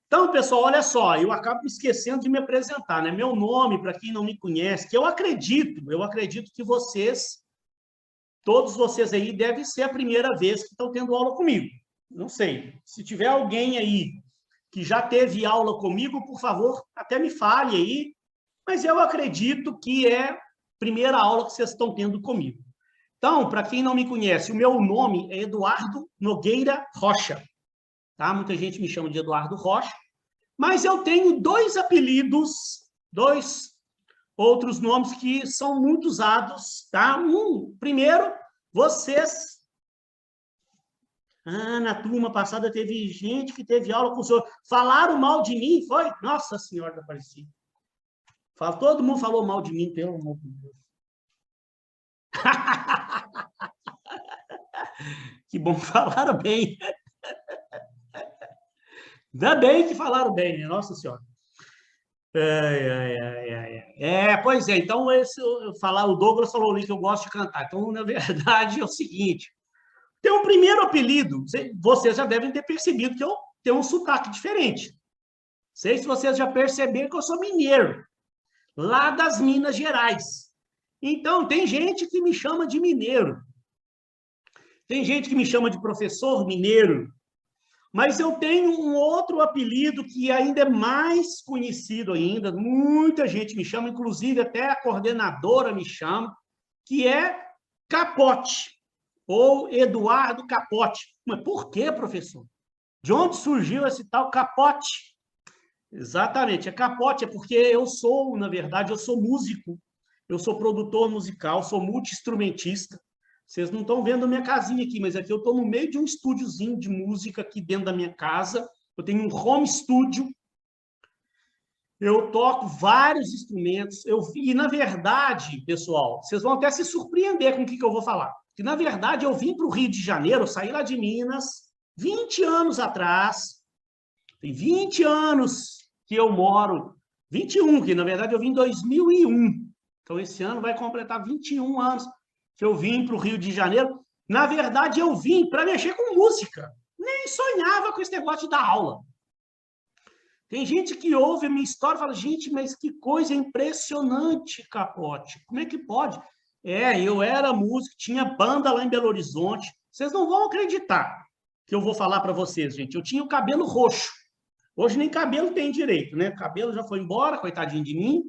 Então, pessoal, olha só, eu acabo esquecendo de me apresentar, né? Meu nome, para quem não me conhece, que eu acredito que vocês, todos vocês aí, devem ser a primeira vez que estão tendo aula comigo. Não sei. Se tiver alguém aí que já teve aula comigo, por favor, até me fale aí, mas eu acredito que é a primeira aula que vocês estão tendo comigo. Então, para quem não me conhece, o meu nome é Eduardo Nogueira Rocha. Tá? Muita gente me chama de Eduardo Rocha, mas eu tenho dois apelidos, dois outros nomes que são muito usados. Tá? Primeiro, vocês... na turma passada teve gente que teve aula com o senhor. Falaram mal de mim, foi? Nossa Senhora da Aparecida. Todo mundo falou mal de mim, pelo amor de Deus. Que bom, falaram bem. Ainda bem que falaram bem, né? Nossa Senhora. Pois é, então o Douglas falou ali que eu gosto de cantar. Então, na verdade, é o seguinte: tem um primeiro apelido, vocês já devem ter percebido que eu tenho um sotaque diferente. Não sei se vocês já perceberam que eu sou mineiro, lá das Minas Gerais. Então, tem gente que me chama de mineiro. Tem gente que me chama de professor mineiro. Mas eu tenho um outro apelido que ainda é mais conhecido ainda, muita gente me chama, inclusive até a coordenadora me chama, que é Capote, ou Eduardo Capote. Mas por que, professor? De onde surgiu esse tal Capote? Exatamente, Capote é porque na verdade, eu sou músico, eu sou produtor musical, sou multi-instrumentista. Vocês não estão vendo a minha casinha aqui, mas aqui eu estou no meio de um estúdiozinho de música aqui dentro da minha casa. Eu tenho um home studio. Eu toco vários instrumentos. E, na verdade, pessoal, vocês vão até se surpreender com o que eu vou falar. Que, na verdade, eu vim para o Rio de Janeiro, eu saí lá de Minas, 20 anos atrás. Tem 20 anos que eu moro. 21, que, na verdade, eu vim em 2001. Então, esse ano vai completar 21 anos que eu vim para o Rio de Janeiro. Na verdade, eu vim para mexer com música. Nem sonhava com esse negócio de dar aula. Tem gente que ouve a minha história e fala, gente, mas que coisa impressionante, Capote. Como é que pode? Eu era músico, tinha banda lá em Belo Horizonte. Vocês não vão acreditar que eu vou falar para vocês, gente. Eu tinha o cabelo roxo. Hoje nem cabelo tem direito, né? O cabelo já foi embora, coitadinho de mim.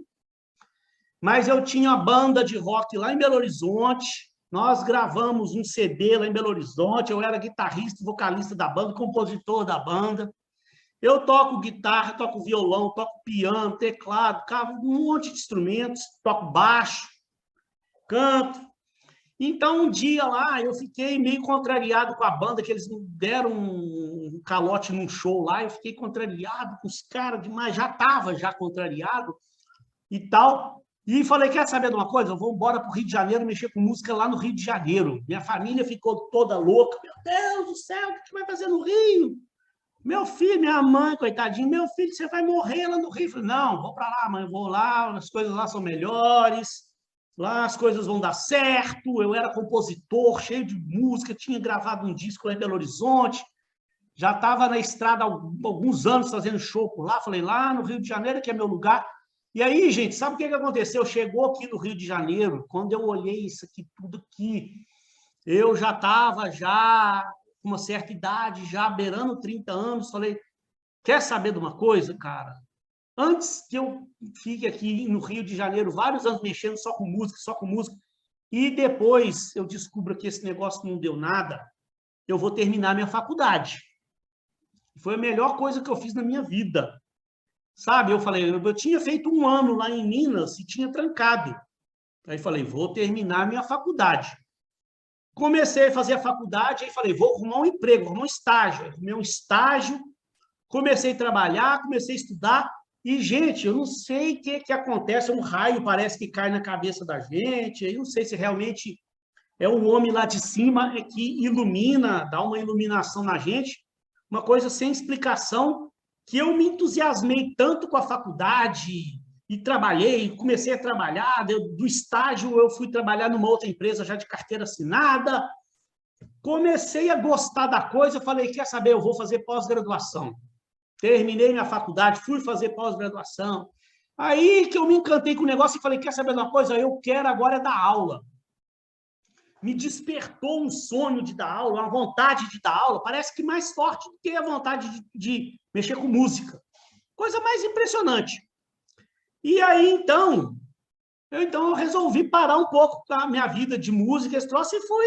Mas eu tinha uma banda de rock lá em Belo Horizonte, nós gravamos um CD lá em Belo Horizonte, eu era guitarrista, vocalista da banda, compositor da banda. Eu toco guitarra, toco violão, toco piano, teclado, um monte de instrumentos, toco baixo, canto. Então, um dia lá, eu fiquei meio contrariado com a banda, que eles me deram um calote num show lá, eu fiquei contrariado com os caras demais, já estava contrariado e tal. E falei, quer saber de uma coisa? Eu vou embora para o Rio de Janeiro mexer com música lá no Rio de Janeiro. Minha família ficou toda louca. Meu Deus do céu, o que você vai fazer no Rio? Meu filho, minha mãe, coitadinho, meu filho, você vai morrer lá no Rio. Eu falei, não, vou para lá, mãe, vou lá, as coisas lá são melhores, lá as coisas vão dar certo. Eu era compositor, cheio de música, tinha gravado um disco lá em Belo Horizonte, já estava na estrada há alguns anos fazendo show por lá. Falei, lá no Rio de Janeiro, que é meu lugar. E aí, gente, sabe o que aconteceu? Chegou aqui no Rio de Janeiro, quando eu olhei isso aqui, tudo aqui, eu já estava com uma certa idade, já beirando 30 anos, falei, quer saber de uma coisa, cara? Antes que eu fique aqui no Rio de Janeiro vários anos mexendo só com música, e depois eu descubro que esse negócio não deu nada, eu vou terminar minha faculdade. Foi a melhor coisa que eu fiz na minha vida. Sabe, eu falei, eu tinha feito um ano lá em Minas e tinha trancado. Aí falei, vou terminar minha faculdade. Comecei a fazer a faculdade, aí falei, vou arrumar um emprego, vou arrumar um estágio. Arrumei um estágio, comecei a trabalhar, comecei a estudar. E, gente, eu não sei o que acontece, um raio parece que cai na cabeça da gente, eu não sei se realmente é o homem lá de cima que ilumina, dá uma iluminação na gente, uma coisa sem explicação, que eu me entusiasmei tanto com a faculdade e trabalhei, comecei a trabalhar, do estágio eu fui trabalhar numa outra empresa já de carteira assinada, comecei a gostar da coisa, falei, quer saber, eu vou fazer pós-graduação. terminei minha faculdade, fui fazer pós-graduação. Aí que eu me encantei com o negócio e falei, quer saber de uma coisa? Eu quero agora é dar aula. Me despertou um sonho de dar aula, uma vontade de dar aula, parece que mais forte do que a vontade de mexer com música. Coisa mais impressionante. E aí, eu resolvi parar um pouco a minha vida de música, esse troço, e fui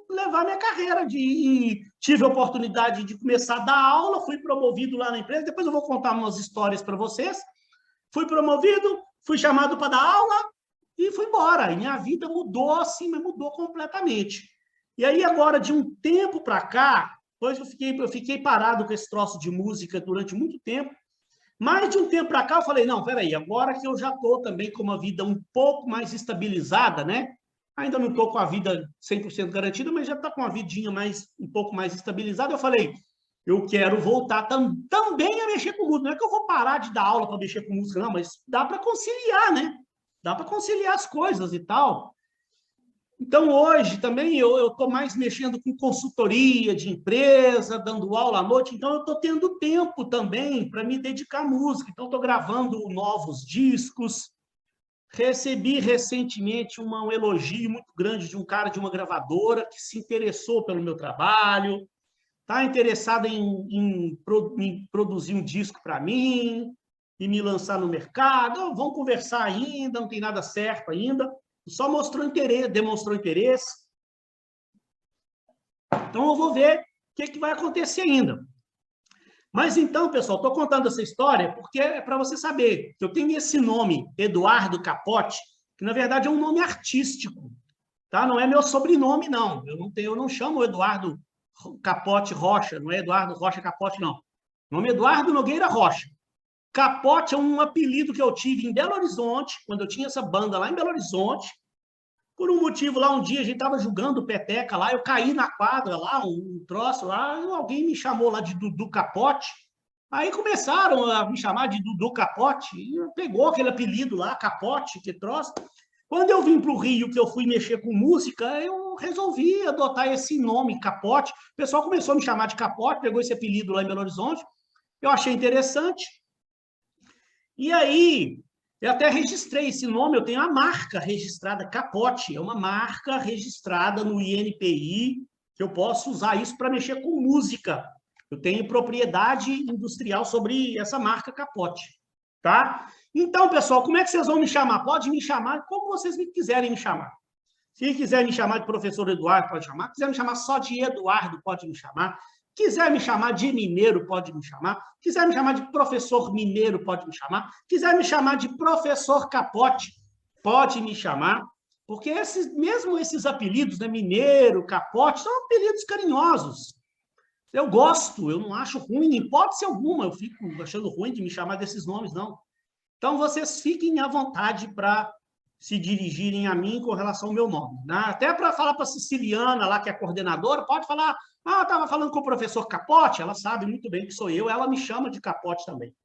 levar minha carreira. Tive a oportunidade de começar a dar aula, fui promovido lá na empresa, depois eu vou contar umas histórias para vocês. Fui promovido, fui chamado para dar aula e fui embora. E minha vida mudou assim, mas mudou completamente. E aí, agora, de um tempo para cá, depois eu fiquei parado com esse troço de música durante muito tempo. Mais de um tempo para cá, eu falei, não, peraí, agora que eu já estou também com uma vida um pouco mais estabilizada, né? Ainda não estou com a vida 100% garantida, mas já está com uma vidinha um pouco mais estabilizada. Eu falei, eu quero voltar também a mexer com música. Não é que eu vou parar de dar aula para mexer com música, não, mas dá para conciliar, né? Dá para conciliar as coisas e tal. Então, hoje também eu estou mais mexendo com consultoria de empresa, dando aula à noite, então eu estou tendo tempo também para me dedicar à música. Então, estou gravando novos discos. Recebi recentemente um elogio muito grande de um cara de uma gravadora que se interessou pelo meu trabalho, está interessado em produzir um disco para mim e me lançar no mercado. Vamos conversar ainda, não tem nada certo ainda. Só demonstrou interesse. Então, eu vou ver o que vai acontecer ainda. Mas, então, pessoal, estou contando essa história porque é para você saber que eu tenho esse nome, Eduardo Capote, que, na verdade, é um nome artístico. Tá? Não é meu sobrenome, não. Eu não chamo Eduardo Capote Rocha, não é Eduardo Rocha Capote, não. O nome é Eduardo Nogueira Rocha. Capote é um apelido que eu tive em Belo Horizonte, quando eu tinha essa banda lá em Belo Horizonte. Por um motivo lá, um dia a gente estava jogando peteca lá, eu caí na quadra lá, um troço lá, alguém me chamou lá de Dudu Capote. Aí começaram a me chamar de Dudu Capote, e pegou aquele apelido lá, Capote, que troço. Quando eu vim para o Rio, que eu fui mexer com música, eu resolvi adotar esse nome, Capote. O pessoal começou a me chamar de Capote, pegou esse apelido lá em Belo Horizonte. Eu achei interessante. E aí, eu até registrei esse nome, eu tenho a marca registrada, Capote, é uma marca registrada no INPI, que eu posso usar isso para mexer com música. Eu tenho propriedade industrial sobre essa marca Capote, tá? Então, pessoal, como é que vocês vão me chamar? Pode me chamar como vocês quiserem me chamar. Se quiser me chamar de professor Eduardo, pode chamar. Se quiser me chamar só de Eduardo, pode me chamar. Quiser me chamar de mineiro, pode me chamar. Quiser me chamar de professor mineiro, pode me chamar. Quiser me chamar de professor Capote, pode me chamar. Porque mesmo esses apelidos, né, mineiro, Capote, são apelidos carinhosos. Eu gosto, eu não acho ruim, em hipótese alguma, eu fico achando ruim de me chamar desses nomes, não. Então, vocês fiquem à vontade para se dirigirem a mim com relação ao meu nome. Né? Até para falar para a Siciliana, lá que é coordenadora, pode falar, eu estava falando com o professor Capote, ela sabe muito bem que sou eu, ela me chama de Capote também.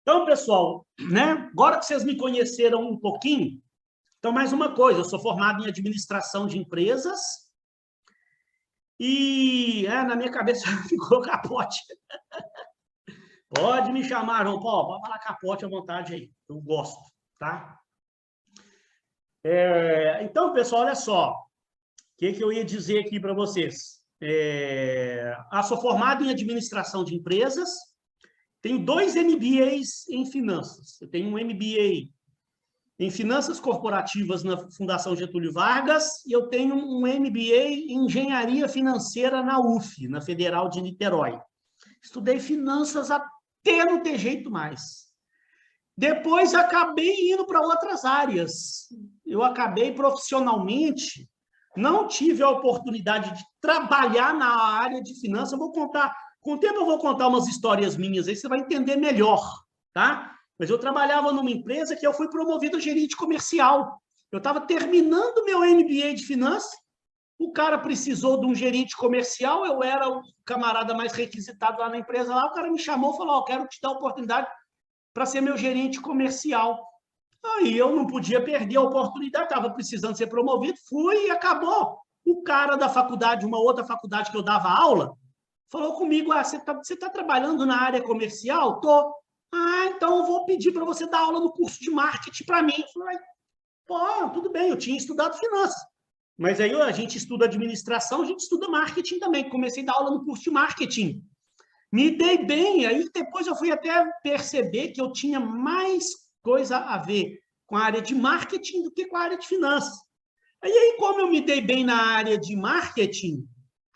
Então, pessoal, né? Agora que vocês me conheceram um pouquinho, então, mais uma coisa, eu sou formado em administração de empresas e na minha cabeça ficou Capote. Pode me chamar, João Paulo, pode falar Capote à vontade aí, eu gosto, tá? Então, pessoal, olha só, o que eu ia dizer aqui para vocês? Sou formado em administração de empresas, tenho 2 MBAs em finanças. Eu tenho um MBA em finanças corporativas na Fundação Getúlio Vargas e eu tenho um MBA em engenharia financeira na UF, na Federal de Niterói. Estudei finanças até não ter jeito mais. Depois acabei indo para outras áreas. Eu acabei profissionalmente, não tive a oportunidade de trabalhar na área de finanças. Eu vou contar, com o tempo eu vou contar umas histórias minhas aí, você vai entender melhor, tá? Mas eu trabalhava numa empresa que eu fui promovido a gerente comercial. Eu estava terminando meu MBA de finanças, o cara precisou de um gerente comercial, eu era o camarada mais requisitado lá na empresa, lá, o cara me chamou e falou, quero te dar a oportunidade para ser meu gerente comercial. Aí eu não podia perder a oportunidade, estava precisando ser promovido, fui e acabou. O cara da faculdade, uma outra faculdade que eu dava aula, falou comigo, você tá trabalhando na área comercial? Tô. Ah, então eu vou pedir para você dar aula no curso de marketing para mim. Eu falei, pô, tudo bem, eu tinha estudado finanças. Mas aí a gente estuda administração, a gente estuda marketing também. Comecei a dar aula no curso de marketing. Me dei bem, aí depois eu fui até perceber que eu tinha mais coisa a ver com a área de marketing do que com a área de finanças. Aí como eu me dei bem na área de marketing,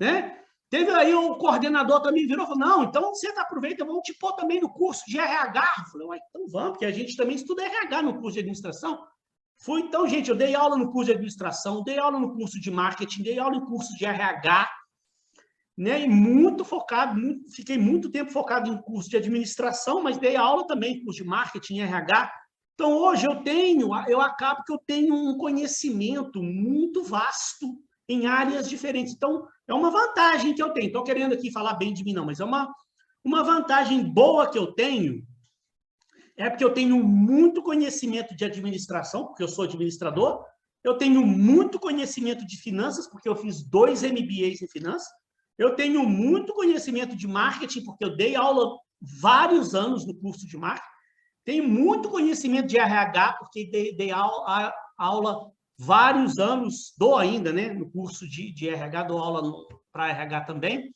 né? Teve aí o coordenador também virou e falou, não, então você aproveita, vamos te pôr também no curso de RH. Eu falei, então vamos, porque a gente também estuda RH no curso de administração. Então, gente, eu dei aula no curso de administração, dei aula no curso de marketing, dei aula em curso de RH, né? E muito focado, fiquei muito tempo focado em curso de administração, mas dei aula também em curso de marketing, RH. Então, hoje eu acabo que eu tenho um conhecimento muito vasto em áreas diferentes. Então, é uma vantagem que eu tenho. Estou querendo aqui falar bem de mim, não, mas é uma vantagem boa que eu tenho, é porque eu tenho muito conhecimento de administração, porque eu sou administrador, eu tenho muito conhecimento de finanças, porque eu fiz 2 MBAs em finanças, eu tenho muito conhecimento de marketing, porque eu dei aula vários anos no curso de marketing, tenho muito conhecimento de RH, porque dei aula vários anos, dou ainda, né, no curso de RH, dou aula para RH também.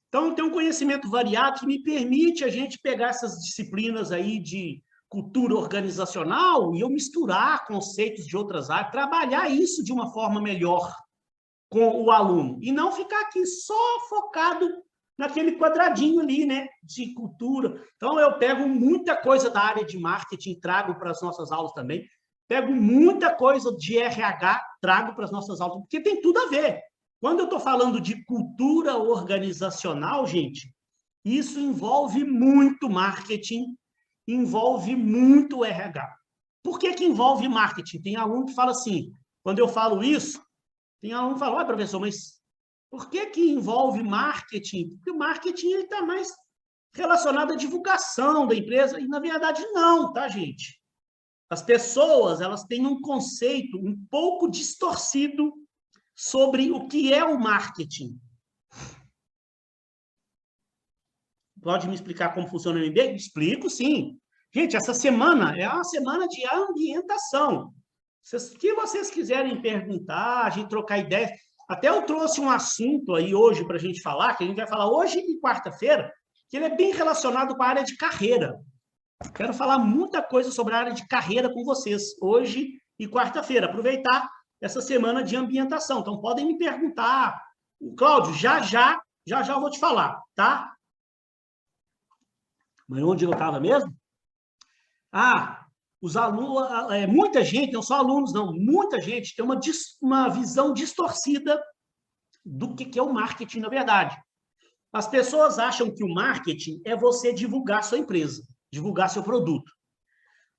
Então, eu tenho um conhecimento variado que me permite a gente pegar essas disciplinas aí de cultura organizacional e eu misturar conceitos de outras áreas, trabalhar isso de uma forma melhor com o aluno e não ficar aqui só focado naquele quadradinho ali, né, de cultura. Então, eu pego muita coisa da área de marketing, trago para as nossas aulas também, pego muita coisa de RH, trago para as nossas aulas, porque tem tudo a ver. Quando eu estou falando de cultura organizacional, gente, isso envolve muito marketing, envolve muito RH. Por que envolve marketing? Tem aluno que fala assim, quando eu falo isso, tem aluno que fala, olha, professor, mas por que envolve marketing? Porque o marketing está mais relacionado à divulgação da empresa, e na verdade não, tá, gente? As pessoas, elas têm um conceito um pouco distorcido sobre o que é o marketing. Pode me explicar como funciona o MBA? Explico, sim. Gente, essa semana é uma semana de ambientação. O que vocês quiserem perguntar, a gente trocar ideias. Até eu trouxe um assunto aí hoje para a gente falar, que a gente vai falar hoje e quarta-feira, que ele é bem relacionado com a área de carreira. Quero falar muita coisa sobre a área de carreira com vocês, hoje e quarta-feira. Aproveitar essa semana de ambientação. Então, podem me perguntar. Cláudio, já eu vou te falar, tá? Mas onde eu estava mesmo? Os alunos, muita gente, não só alunos, não, muita gente tem uma visão distorcida do que é o marketing, na verdade. As pessoas acham que o marketing é você divulgar sua empresa, divulgar seu produto.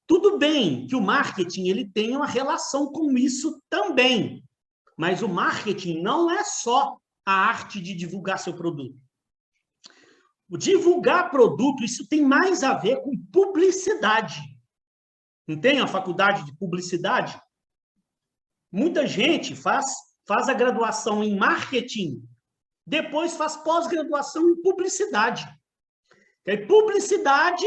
Tudo bem que o marketing ele tem uma relação com isso também, mas o marketing não é só a arte de divulgar seu produto. O divulgar produto, isso tem mais a ver com publicidade. Não tem a faculdade de publicidade? Muita gente faz a graduação em marketing, depois faz pós-graduação em publicidade. E publicidade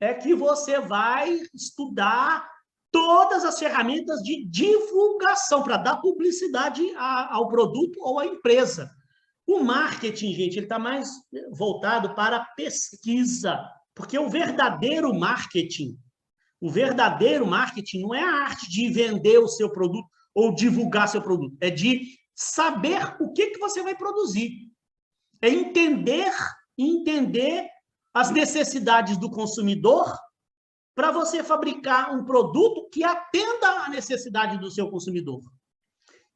é que você vai estudar todas as ferramentas de divulgação para dar publicidade ao produto ou à empresa. O marketing, gente, ele está mais voltado para a pesquisa, porque o verdadeiro marketing não é a arte de vender o seu produto ou divulgar seu produto, é de saber o que você vai produzir. É entender as necessidades do consumidor para você fabricar um produto que atenda à necessidade do seu consumidor.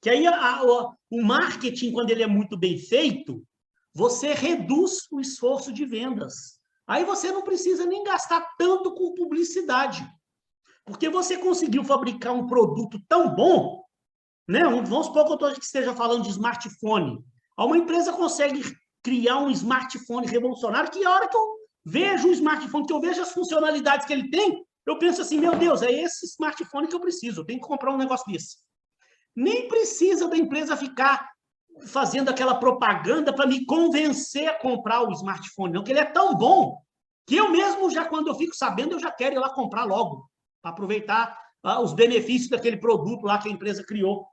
Que aí o marketing, quando ele é muito bem feito, você reduz o esforço de vendas. Aí você não precisa nem gastar tanto com publicidade, porque você conseguiu fabricar um produto tão bom, né? Vamos supor que eu esteja falando de smartphone. Uma empresa consegue criar um smartphone revolucionário que a hora que eu vejo o smartphone, que eu vejo as funcionalidades que ele tem, eu penso assim, meu Deus, é esse smartphone que eu preciso, eu tenho que comprar um negócio desse. Nem precisa da empresa ficar fazendo aquela propaganda para me convencer a comprar o smartphone, não, que ele é tão bom que eu mesmo, já quando eu fico sabendo, eu já quero ir lá comprar logo, para aproveitar os benefícios daquele produto lá que a empresa criou.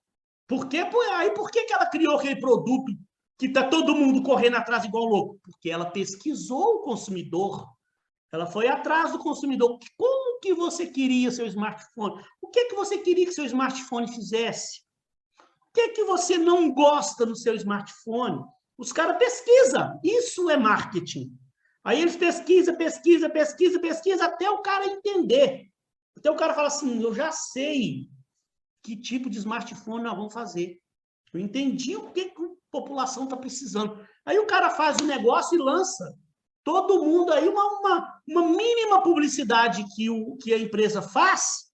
Por que ela criou aquele produto que está todo mundo correndo atrás igual louco? Porque ela pesquisou o consumidor, ela foi atrás do consumidor. Como que você queria seu smartphone? O que você queria que seu smartphone fizesse? O que você não gosta no seu smartphone? Os caras pesquisam. Isso é marketing. Aí eles pesquisam, até o cara entender. Até o cara fala assim, eu já sei que tipo de smartphone nós vamos fazer. Eu entendi o que a população está precisando. Aí o cara faz o negócio e lança. Todo mundo aí, uma mínima publicidade que a empresa faz,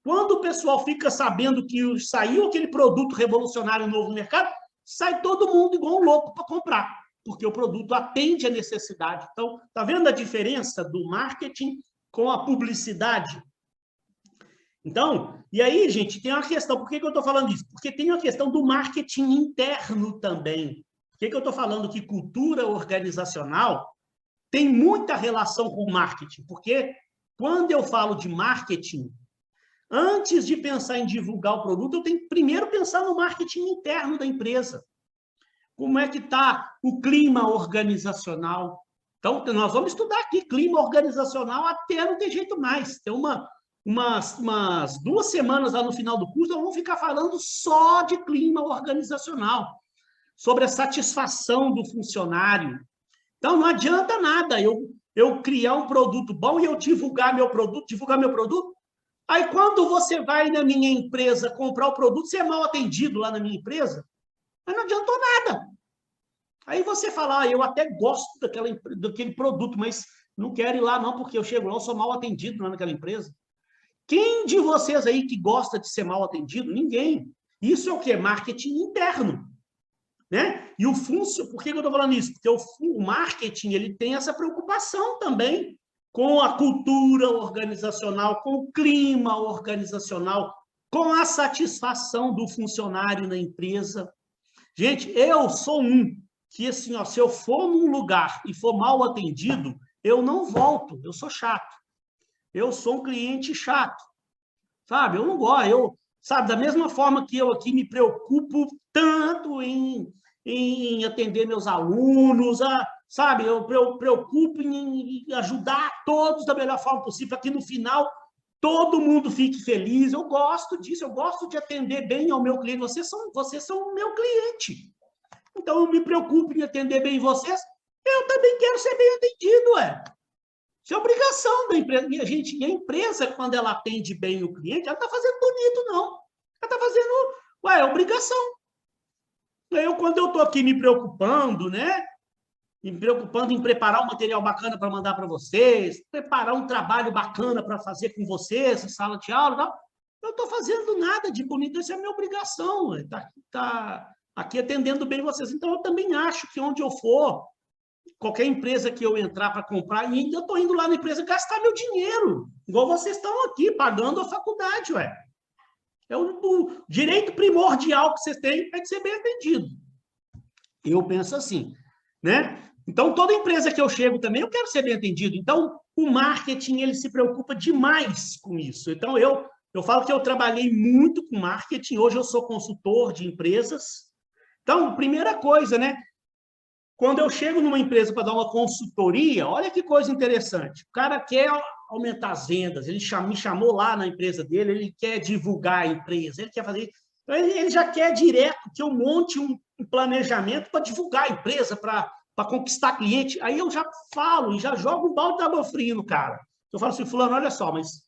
quando o pessoal fica sabendo que saiu aquele produto revolucionário novo no mercado, sai todo mundo igual um louco para comprar, porque o produto atende a necessidade. Então, está vendo a diferença do marketing com a publicidade? Então, e aí, gente, tem uma questão. Por que eu estou falando isso? Porque tem uma questão do marketing interno também. Por que eu estou falando que cultura organizacional tem muita relação com o marketing? Porque quando eu falo de marketing, antes de pensar em divulgar o produto, eu tenho que primeiro pensar no marketing interno da empresa. Como é que está o clima organizacional? Então, nós vamos estudar aqui clima organizacional até não ter jeito mais. Tem umas 2 semanas lá no final do curso, nós vamos ficar falando só de clima organizacional, sobre a satisfação do funcionário. Então, não adianta nada eu criar um produto bom e eu divulgar meu produto. Aí, quando você vai na minha empresa comprar o produto, você é mal atendido lá na minha empresa, mas não adiantou nada. Aí você fala, eu até gosto daquele produto, mas não quero ir lá não, porque eu chego lá, eu sou mal atendido lá naquela empresa. Quem de vocês aí que gosta de ser mal atendido? Ninguém. Isso é o quê? Marketing interno. Né? E por que eu estou falando isso? Porque o marketing ele tem essa preocupação também com a cultura organizacional, com o clima organizacional, com a satisfação do funcionário na empresa. Gente, eu sou que, assim, ó, se eu for num lugar e for mal atendido, eu não volto, eu sou chato. Eu sou um cliente chato, sabe? Eu não gosto, sabe, da mesma forma que eu aqui me preocupo tanto em atender meus alunos, sabe? Eu preocupo em ajudar todos da melhor forma possível, para que no final todo mundo fique feliz. Eu gosto disso, eu gosto de atender bem ao meu cliente. Vocês são o meu cliente. Então, eu me preocupo em atender bem vocês. Eu também quero ser bem atendido, Isso é obrigação da empresa. E a empresa, quando ela atende bem o cliente, ela não está fazendo bonito, não. Ela está fazendo, é obrigação. Quando eu estou aqui me preocupando, né? Me preocupando em preparar um material bacana para mandar para vocês, preparar um trabalho bacana para fazer com vocês em sala de aula, não, eu não estou fazendo nada de bonito, isso é a minha obrigação, tá aqui atendendo bem vocês. Então, eu também acho que onde eu for, qualquer empresa que eu entrar para comprar, e ainda eu estou indo lá na empresa gastar meu dinheiro, igual vocês estão aqui, pagando a faculdade, É o direito primordial que vocês têm é de ser bem atendido. Eu penso assim, né? Então, toda empresa que eu chego também, eu quero ser bem atendido. Então, o marketing, ele se preocupa demais com isso. Então, eu falo que eu trabalhei muito com marketing, hoje eu sou consultor de empresas. Então, primeira coisa, né? Quando eu chego numa empresa para dar uma consultoria, olha que coisa interessante. O cara quer aumentar as vendas, ele me chamou lá na empresa dele, ele quer divulgar a empresa, ele quer fazer... Então, ele já quer direto que eu monte um planejamento para divulgar a empresa, para conquistar cliente. Aí eu já falo e já jogo um balde de água fria no cara. Eu falo assim, fulano, olha só, mas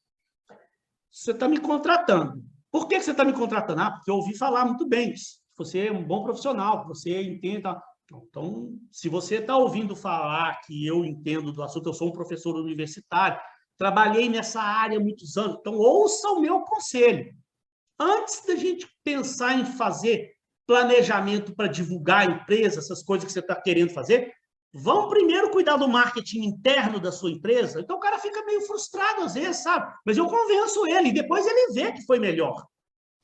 você está me contratando. Por que você está me contratando? Ah, porque eu ouvi falar muito bem. Você é um bom profissional, você entende... Então, se você está ouvindo falar que eu entendo do assunto, eu sou um professor universitário, trabalhei nessa área há muitos anos, então ouça o meu conselho. Antes da gente pensar em fazer planejamento para divulgar a empresa, essas coisas que você está querendo fazer, vamos primeiro cuidar do marketing interno da sua empresa. Então, o cara fica meio frustrado às vezes, sabe? Mas eu convenço ele, e depois ele vê que foi melhor.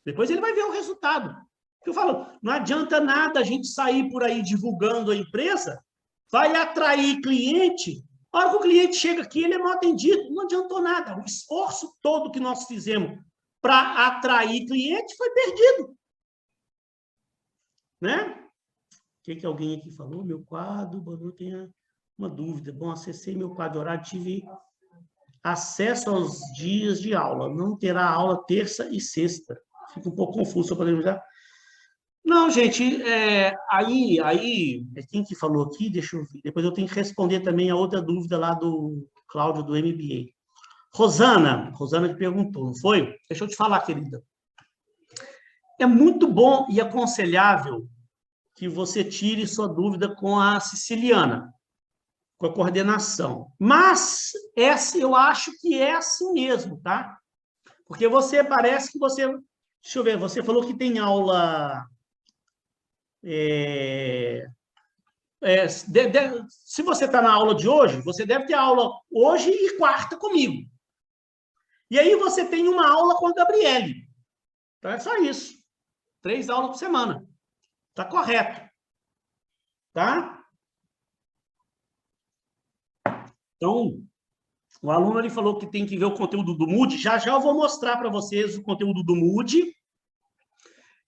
Depois ele vai ver o resultado. Eu falo, não adianta nada a gente sair por aí divulgando a empresa, vai atrair cliente, a hora que o cliente chega aqui, ele é mal atendido, não adiantou nada. O esforço todo que nós fizemos para atrair cliente foi perdido. Né? O que alguém aqui falou? Meu quadro, eu tenho uma dúvida. Bom, acessei meu quadro de horário, tive acesso aos dias de aula. Não terá aula terça e sexta. Fico um pouco confuso, só podemos já. Não, gente, aí, quem que falou aqui? Deixa eu ver. Depois eu tenho que responder também a outra dúvida lá do Cláudio, do MBA. Rosana que perguntou, não foi? Deixa eu te falar, querida. É muito bom e aconselhável que você tire sua dúvida com a Siciliana, com a coordenação. Mas eu acho que é assim mesmo, tá? Porque você parece que você... Deixa eu ver, você falou que tem aula... se você está na aula de hoje, você deve ter aula hoje e quarta comigo. E aí você tem uma aula com a Gabriele. Então é só isso. 3 aulas por semana. Está correto. Tá? Então, o aluno ele falou que tem que ver o conteúdo do Moodle. Já já eu vou mostrar para vocês o conteúdo do Moodle.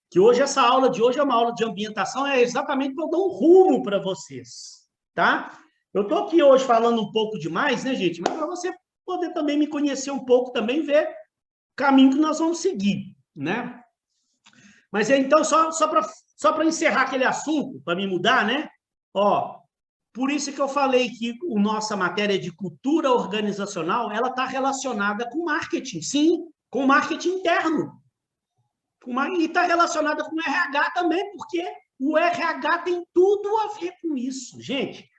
Que hoje, essa aula de hoje é uma aula de ambientação, é exatamente para eu dar um rumo para vocês, tá? Eu estou aqui hoje falando um pouco demais, né, gente? Mas para você poder também me conhecer um pouco, também ver o caminho que nós vamos seguir, né? Mas então, só para encerrar aquele assunto, para me mudar, né? Ó, por isso que eu falei que a nossa matéria de cultura organizacional, ela está relacionada com marketing, sim, com marketing interno. E está relacionada com o RH também, porque o RH tem tudo a ver com isso. Gente,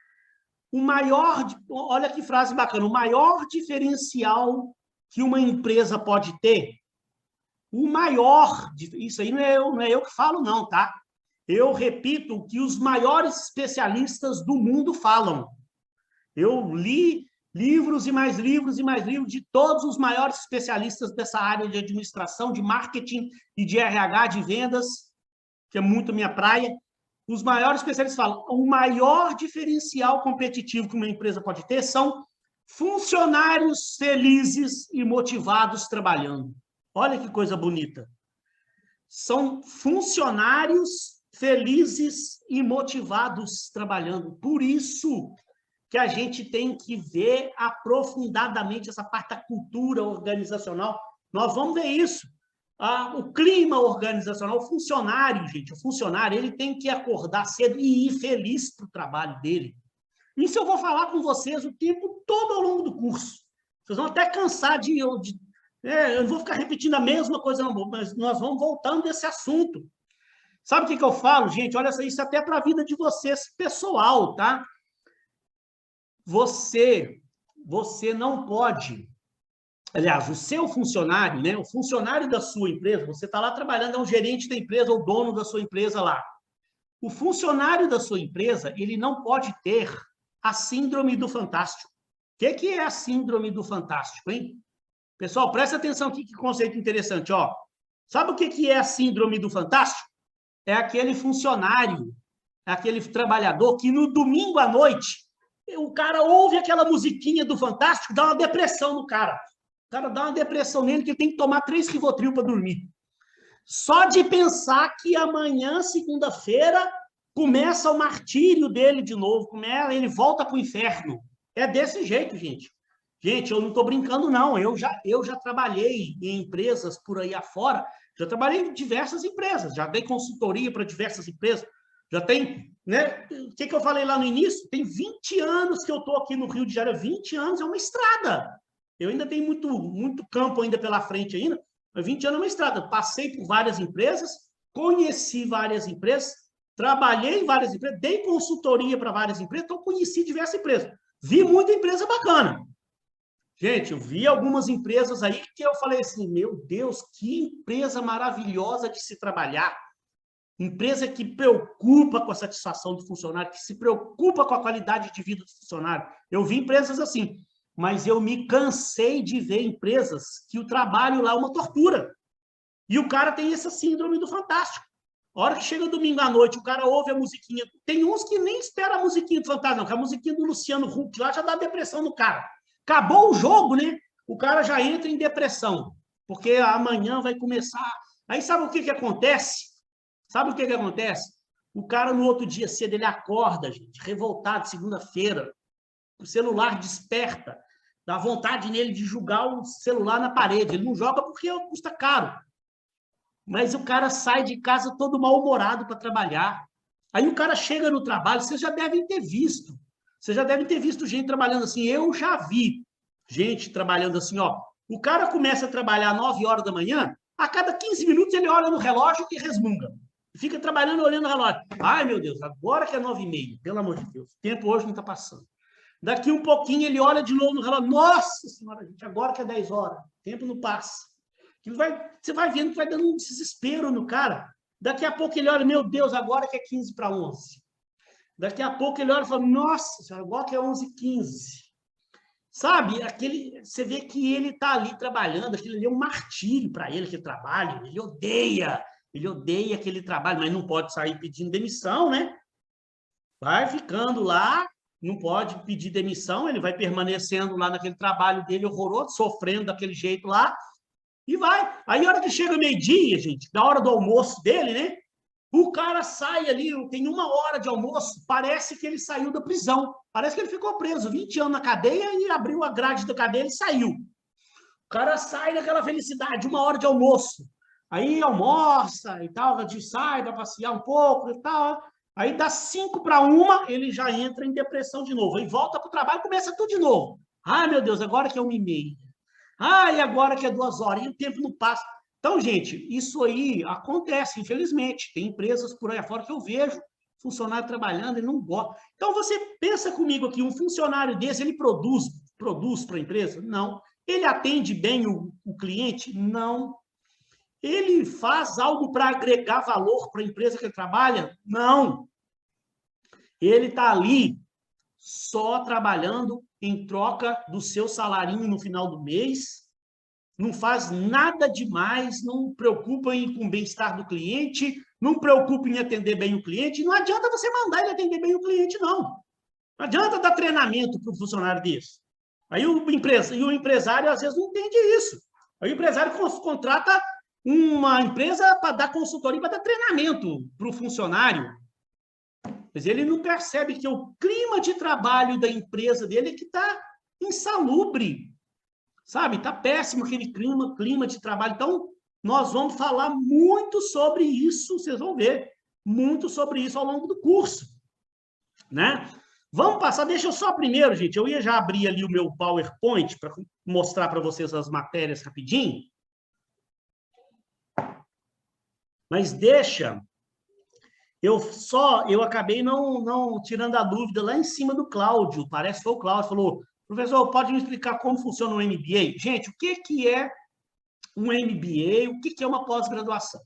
olha que frase bacana, o maior diferencial que uma empresa pode ter, isso aí não é eu que falo não, tá? Eu repito o que os maiores especialistas do mundo falam. Eu li livros e mais livros e mais livros de todos os maiores especialistas dessa área de administração, de marketing e de RH, de vendas, que é muito minha praia. Os maiores especialistas falam, o maior diferencial competitivo que uma empresa pode ter são funcionários felizes e motivados trabalhando. Olha que coisa bonita. São funcionários felizes e motivados trabalhando. Por isso que a gente tem que ver aprofundadamente essa parte da cultura organizacional. Nós vamos ver isso. O clima organizacional, o funcionário, gente, o funcionário, ele tem que acordar cedo e ir feliz para o trabalho dele. Isso eu vou falar com vocês o tempo todo ao longo do curso. Vocês vão até cansar eu não vou ficar repetindo a mesma coisa, não, mas nós vamos voltando desse assunto. Sabe o que eu falo, gente? Olha isso até para a vida de vocês pessoal, tá? Você não pode... Aliás, o seu funcionário, né? O funcionário da sua empresa, você está lá trabalhando, é um gerente da empresa, o dono da sua empresa lá. O funcionário da sua empresa, ele não pode ter a síndrome do fantástico. O que é a síndrome do fantástico, hein? Pessoal, presta atenção aqui, que conceito interessante, ó. Sabe o que é a síndrome do fantástico? É aquele funcionário, é aquele trabalhador que no domingo à noite, o cara ouve aquela musiquinha do Fantástico, dá uma depressão no cara. O cara dá uma depressão nele que ele tem que tomar 3 Rivotril para dormir. Só de pensar que amanhã, segunda-feira, começa o martírio dele de novo, ele volta para o inferno. É desse jeito, gente. Gente, eu não estou brincando, não. Eu já trabalhei em empresas por aí afora, já trabalhei em diversas empresas, já dei consultoria para diversas empresas, já tem, né? O que eu falei lá no início? Tem 20 anos que eu estou aqui no Rio de Janeiro, 20 anos é uma estrada. Eu ainda tenho muito campo ainda pela frente ainda, mas 20 anos é uma estrada. Passei por várias empresas, conheci várias empresas, trabalhei em várias empresas, dei consultoria para várias empresas, então conheci diversas empresas. Vi muita empresa bacana. Gente, eu vi algumas empresas aí que eu falei assim, meu Deus, que empresa maravilhosa de se trabalhar. Empresa que preocupa com a satisfação do funcionário, que se preocupa com a qualidade de vida do funcionário. Eu vi empresas assim, mas eu me cansei de ver empresas que o trabalho lá é uma tortura. E o cara tem essa síndrome do fantástico. A hora que chega domingo à noite, o cara ouve a musiquinha. Tem uns que nem espera a musiquinha do Fantasma, não, que a musiquinha do Luciano Huck lá já dá depressão no cara. Acabou o jogo, né? O cara já entra em depressão, porque amanhã vai começar. Aí sabe o que acontece? Sabe o que acontece? O cara no outro dia cedo, ele acorda, gente, revoltado, segunda-feira. O celular desperta, dá vontade nele de jogar o celular na parede. Ele não joga porque custa caro. Mas o cara sai de casa todo mal-humorado para trabalhar. Aí o cara chega no trabalho, vocês já devem ter visto. Vocês já devem ter visto gente trabalhando assim. Eu já vi gente trabalhando assim, ó. O cara começa a trabalhar às 9 horas da manhã, a cada 15 minutos ele olha no relógio e resmunga. Fica trabalhando olhando no relógio. Ai, meu Deus, agora que é 9h30, pelo amor de Deus. O tempo hoje não está passando. Daqui um pouquinho ele olha de novo no relógio. Nossa senhora, gente, agora que é 10 horas. O tempo não passa. Você vai vendo que vai dando um desespero no cara. Daqui a pouco ele olha, meu Deus, agora que é 15 para 11. Daqui a pouco ele olha e fala, nossa, agora que é 11h15. Sabe, você vê que ele está ali trabalhando, aquilo ali é um martírio para ele, aquele trabalho. Ele odeia aquele trabalho, mas não pode sair pedindo demissão, né? Vai ficando lá, não pode pedir demissão, ele vai permanecendo lá naquele trabalho dele horroroso, sofrendo daquele jeito lá, e vai. Aí, a hora que chega meio-dia, gente, da hora do almoço dele, né? O cara sai ali, tem 1 hora de almoço, parece que ele saiu da prisão. Parece que ele ficou preso 20 anos na cadeia e abriu a grade da cadeia e saiu. O cara sai daquela felicidade, 1 hora de almoço. Aí almoça e tal, sai para passear um pouco e tal. Aí dá 5 para 1, ele já entra em depressão de novo. Aí volta para o trabalho e começa tudo de novo. Ai, meu Deus, agora que é 1h30. Ai, agora que é 2 horas. E o tempo não passa. Então, gente, isso aí acontece, infelizmente. Tem empresas por aí afora que eu vejo funcionário trabalhando e não gosta. Então, você pensa comigo aqui, um funcionário desse, ele produz para a empresa? Não. Ele atende bem o cliente? Não. Ele faz algo para agregar valor para a empresa que ele trabalha? Não. Ele está ali só trabalhando em troca do seu salarinho no final do mês, não faz nada demais, não preocupa com o bem-estar do cliente, não preocupa em atender bem o cliente. Não adianta você mandar ele atender bem o cliente, não. Não adianta dar treinamento para o funcionário desse. Aí o empresário, às vezes, não entende isso. Aí o empresário contrata uma empresa para dar consultoria, para dar treinamento para o funcionário. Mas ele não percebe que o clima de trabalho da empresa dele é que está insalubre. Sabe? Está péssimo aquele clima de trabalho. Então, nós vamos falar muito sobre isso, vocês vão ver, muito sobre isso ao longo do curso. Né? Vamos passar, deixa eu só primeiro, gente, eu ia já abrir ali o meu PowerPoint para mostrar para vocês as matérias rapidinho. Mas deixa, eu acabei não tirando a dúvida lá em cima do Cláudio, parece que foi o Cláudio, falou, professor, pode me explicar como funciona o MBA? Gente, o que é um MBA? O que é uma pós-graduação?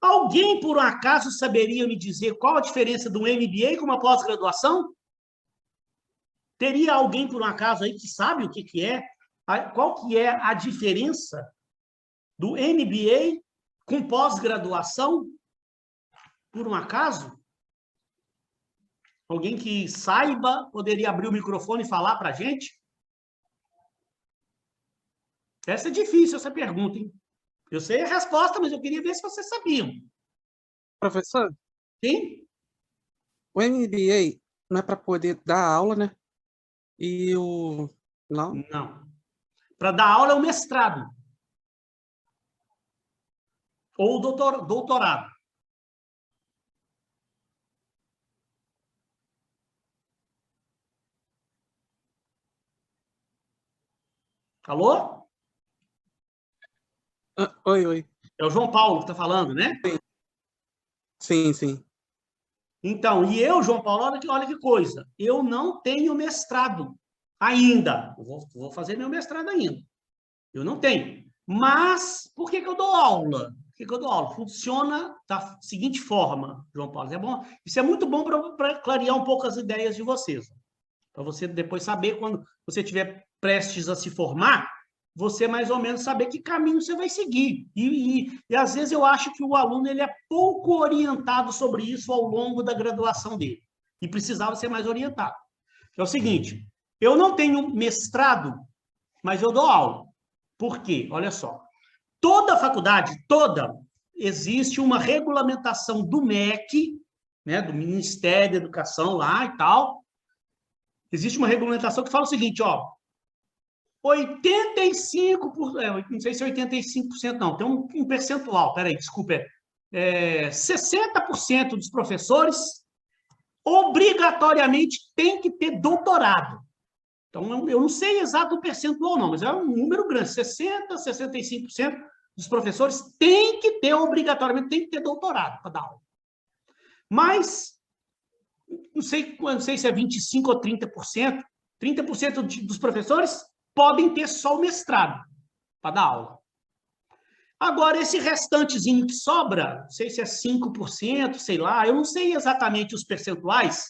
Alguém, por um acaso, saberia me dizer qual a diferença de um MBA com uma pós-graduação? Teria alguém, por um acaso, aí que sabe o que é? Qual que é a diferença do MBA com pós-graduação? Por um acaso? Alguém que saiba, poderia abrir o microfone e falar para a gente? Essa é difícil, essa pergunta, hein? Eu sei a resposta, mas eu queria ver se vocês sabiam. Professor, Sim? o MBA não é para poder dar aula, né? E o... Não? Não. Para dar aula é o mestrado. Ou o doutorado. Alô? Oi. É o João Paulo que está falando, né? Sim. Então, e eu, João Paulo, olha que coisa. Eu não tenho mestrado ainda. Eu vou fazer meu mestrado ainda. Eu não tenho. Mas, por que eu dou aula? Por que eu dou aula? Funciona da seguinte forma, João Paulo. É bom? Isso é muito bom para clarear um pouco as ideias de vocês. Para você depois saber, quando você estiver prestes a se formar, você mais ou menos saber que caminho você vai seguir. E às vezes eu acho que o aluno ele é pouco orientado sobre isso ao longo da graduação dele. E precisava ser mais orientado. É o seguinte, eu não tenho mestrado, mas eu dou aula. Por quê? Olha só. Toda faculdade, existe uma regulamentação do MEC, né, do Ministério da Educação lá e tal. Existe uma regulamentação que fala o seguinte, ó, 85%, não sei se é 85%, não, tem um percentual, peraí, desculpa, 60% dos professores obrigatoriamente tem que ter doutorado. Então, eu não sei exato o percentual, não, mas é um número grande, 60%, 65% dos professores obrigatoriamente, tem que ter doutorado para dar aula. Mas, não sei se é 25% ou 30%, 30% dos professores podem ter só o mestrado para dar aula. Agora, esse restantezinho que sobra, não sei se é 5%, sei lá, eu não sei exatamente os percentuais,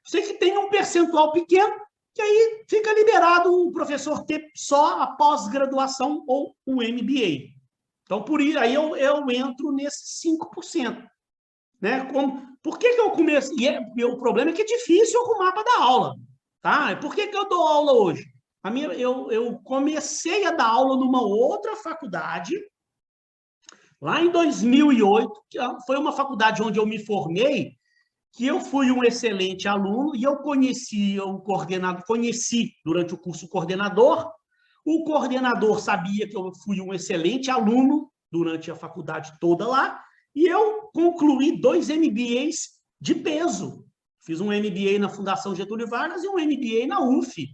sei que tem um percentual pequeno, que aí fica liberado o professor ter só a pós-graduação ou o MBA. Então, por isso, aí eu entro nesses 5%. Né? Por que eu começo? E o problema é que é difícil arrumar para dar aula. Tá? Por que eu dou aula hoje? Eu comecei a dar aula numa outra faculdade, lá em 2008, que foi uma faculdade onde eu me formei, que eu fui um excelente aluno e eu conheci o coordenador, conheci durante o curso o coordenador sabia que eu fui um excelente aluno durante a faculdade toda lá, e eu concluí 2 MBAs de peso. Fiz um MBA na Fundação Getúlio Vargas e um MBA na UF,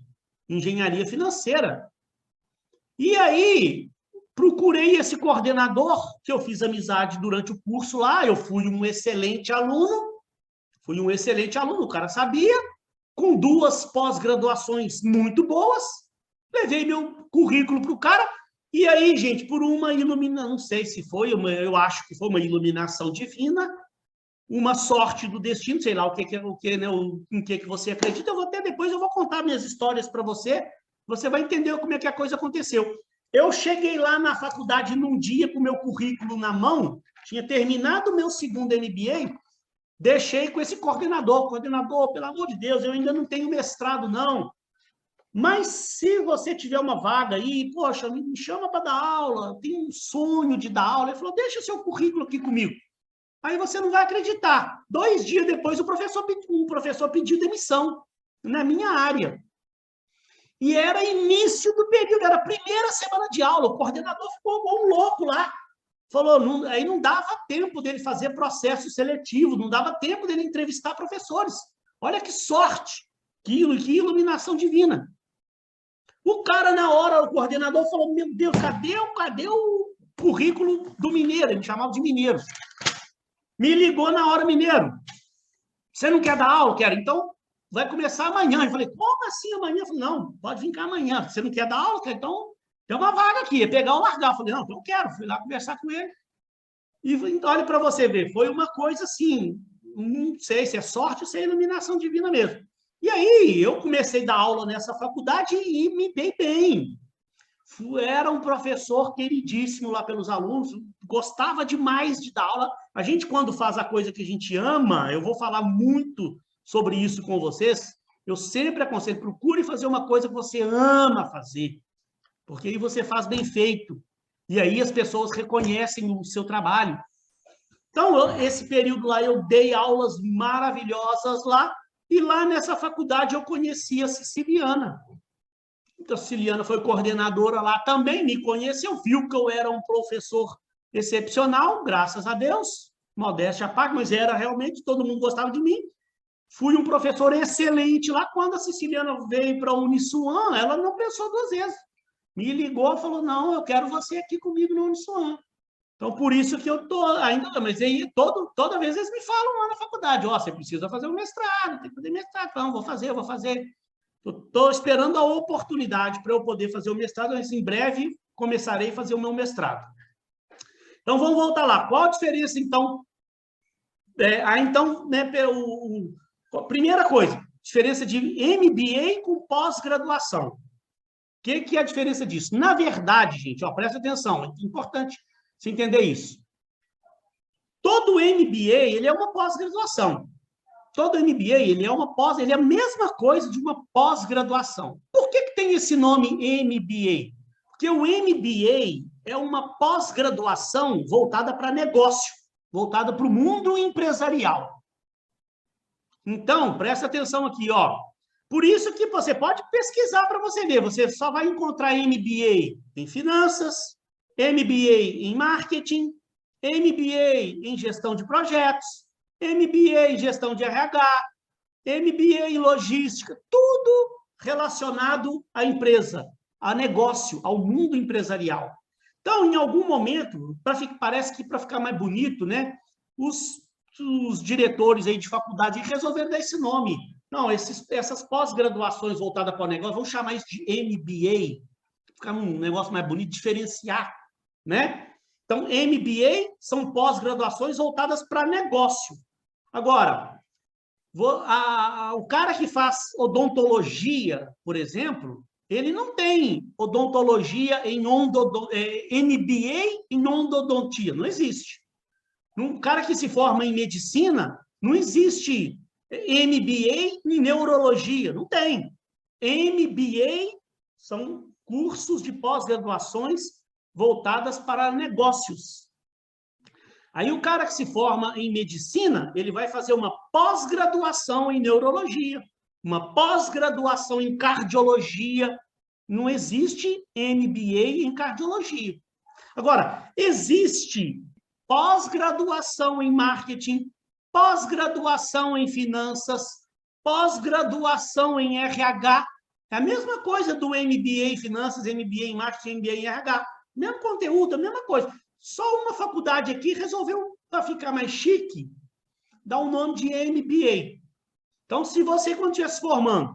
Engenharia Financeira. E aí, procurei esse coordenador, que eu fiz amizade durante o curso lá, eu fui um excelente aluno, o cara sabia, com 2 pós-graduações muito boas, levei meu currículo para o cara, e aí, gente, por uma iluminação, não sei se foi, eu acho que foi uma iluminação divina, uma sorte do destino, sei lá em que você acredita, depois eu vou contar minhas histórias para você, você vai entender como é que a coisa aconteceu. Eu cheguei lá na faculdade num dia com o meu currículo na mão, tinha terminado o meu 2º MBA, deixei com esse coordenador, pelo amor de Deus, eu ainda não tenho mestrado, não. Mas se você tiver uma vaga aí, poxa, me chama para dar aula, tenho um sonho de dar aula. Ele falou, deixa o seu currículo aqui comigo. Aí você não vai acreditar. 2 dias depois, um professor pediu demissão na minha área. E era início do período, era a primeira semana de aula. O coordenador ficou igual um louco lá. Falou, aí não dava tempo dele fazer processo seletivo, não dava tempo dele entrevistar professores. Olha que sorte, que iluminação divina. O cara, na hora, o coordenador falou, meu Deus, cadê o currículo do Mineiro? Ele me chamava de Mineiro. Me ligou na hora, Mineiro. Você não quer dar aula? Quero. Então, vai começar amanhã. Eu falei, como assim amanhã? Eu falei, não, pode vir cá amanhã. Você não quer dar aula? Quero. Então, tem uma vaga aqui. É pegar ou largar. Eu falei, não, então eu quero. Fui lá conversar com ele. E olha para você ver, foi uma coisa assim, não sei se é sorte ou se é iluminação divina mesmo. E aí, eu comecei a dar aula nessa faculdade e me dei bem. Era um professor queridíssimo lá pelos alunos, gostava demais de dar aula. A gente, quando faz a coisa que a gente ama, eu vou falar muito sobre isso com vocês, eu sempre aconselho, procure fazer uma coisa que você ama fazer, porque aí você faz bem feito. E aí as pessoas reconhecem o seu trabalho. Então, esse período lá, eu dei aulas maravilhosas lá, e lá nessa faculdade eu conheci a Siciliana. Então, a Siciliana foi coordenadora lá também, me conheceu, viu que eu era um professor excepcional, graças a Deus, modéstia à parte, mas era realmente, todo mundo gostava de mim. Fui um professor excelente lá. Quando a Siciliana veio para a Uniswan, ela não pensou 2 vezes. Me ligou e falou, não, eu quero você aqui comigo no Uniswan. Então, por isso que eu estou ainda... Mas aí, toda vez eles me falam lá na faculdade, você precisa fazer um mestrado, tem que fazer mestrado. Então, vou fazer. Estou esperando a oportunidade para eu poder fazer o mestrado, mas em breve começarei a fazer o meu mestrado. Então, vamos voltar lá. Qual a diferença, então? Primeira coisa, diferença de MBA com pós-graduação. que é a diferença disso? Na verdade, gente, ó, presta atenção, é importante você entender isso. Todo MBA, ele é uma pós-graduação. Todo MBA, ele é a mesma coisa de uma pós-graduação. Por que tem esse nome MBA? Porque o MBA é uma pós-graduação voltada para negócio, voltada para o mundo empresarial. Então, presta atenção aqui, ó. Por isso que você pode pesquisar para você ver. Você só vai encontrar MBA em finanças, MBA em marketing, MBA em gestão de projetos, MBA em gestão de RH, MBA em logística, tudo relacionado à empresa, a negócio, ao mundo empresarial. Então, em algum momento, parece que para ficar mais bonito, né, os diretores aí de faculdade resolveram dar esse nome. Não, essas pós-graduações voltadas para o negócio, vamos chamar isso de MBA, ficar um negócio mais bonito, diferenciar, né? Então, MBA são pós-graduações voltadas para negócio. Agora, o cara que faz odontologia, por exemplo, ele não tem odontologia em MBA em ondodontia, não existe. Um cara que se forma em medicina, não existe MBA em neurologia, não tem. MBA são cursos de pós-graduações voltadas para negócios. Aí o cara que se forma em medicina, ele vai fazer uma pós-graduação em neurologia, uma pós-graduação em cardiologia. Não existe MBA em cardiologia. Agora, existe pós-graduação em marketing, pós-graduação em finanças, pós-graduação em RH. É a mesma coisa do MBA em finanças, MBA em marketing, MBA em RH. Mesmo conteúdo, a mesma coisa. Só uma faculdade aqui resolveu, para ficar mais chique, dar o nome de MBA. Então, se você, quando estiver se formando,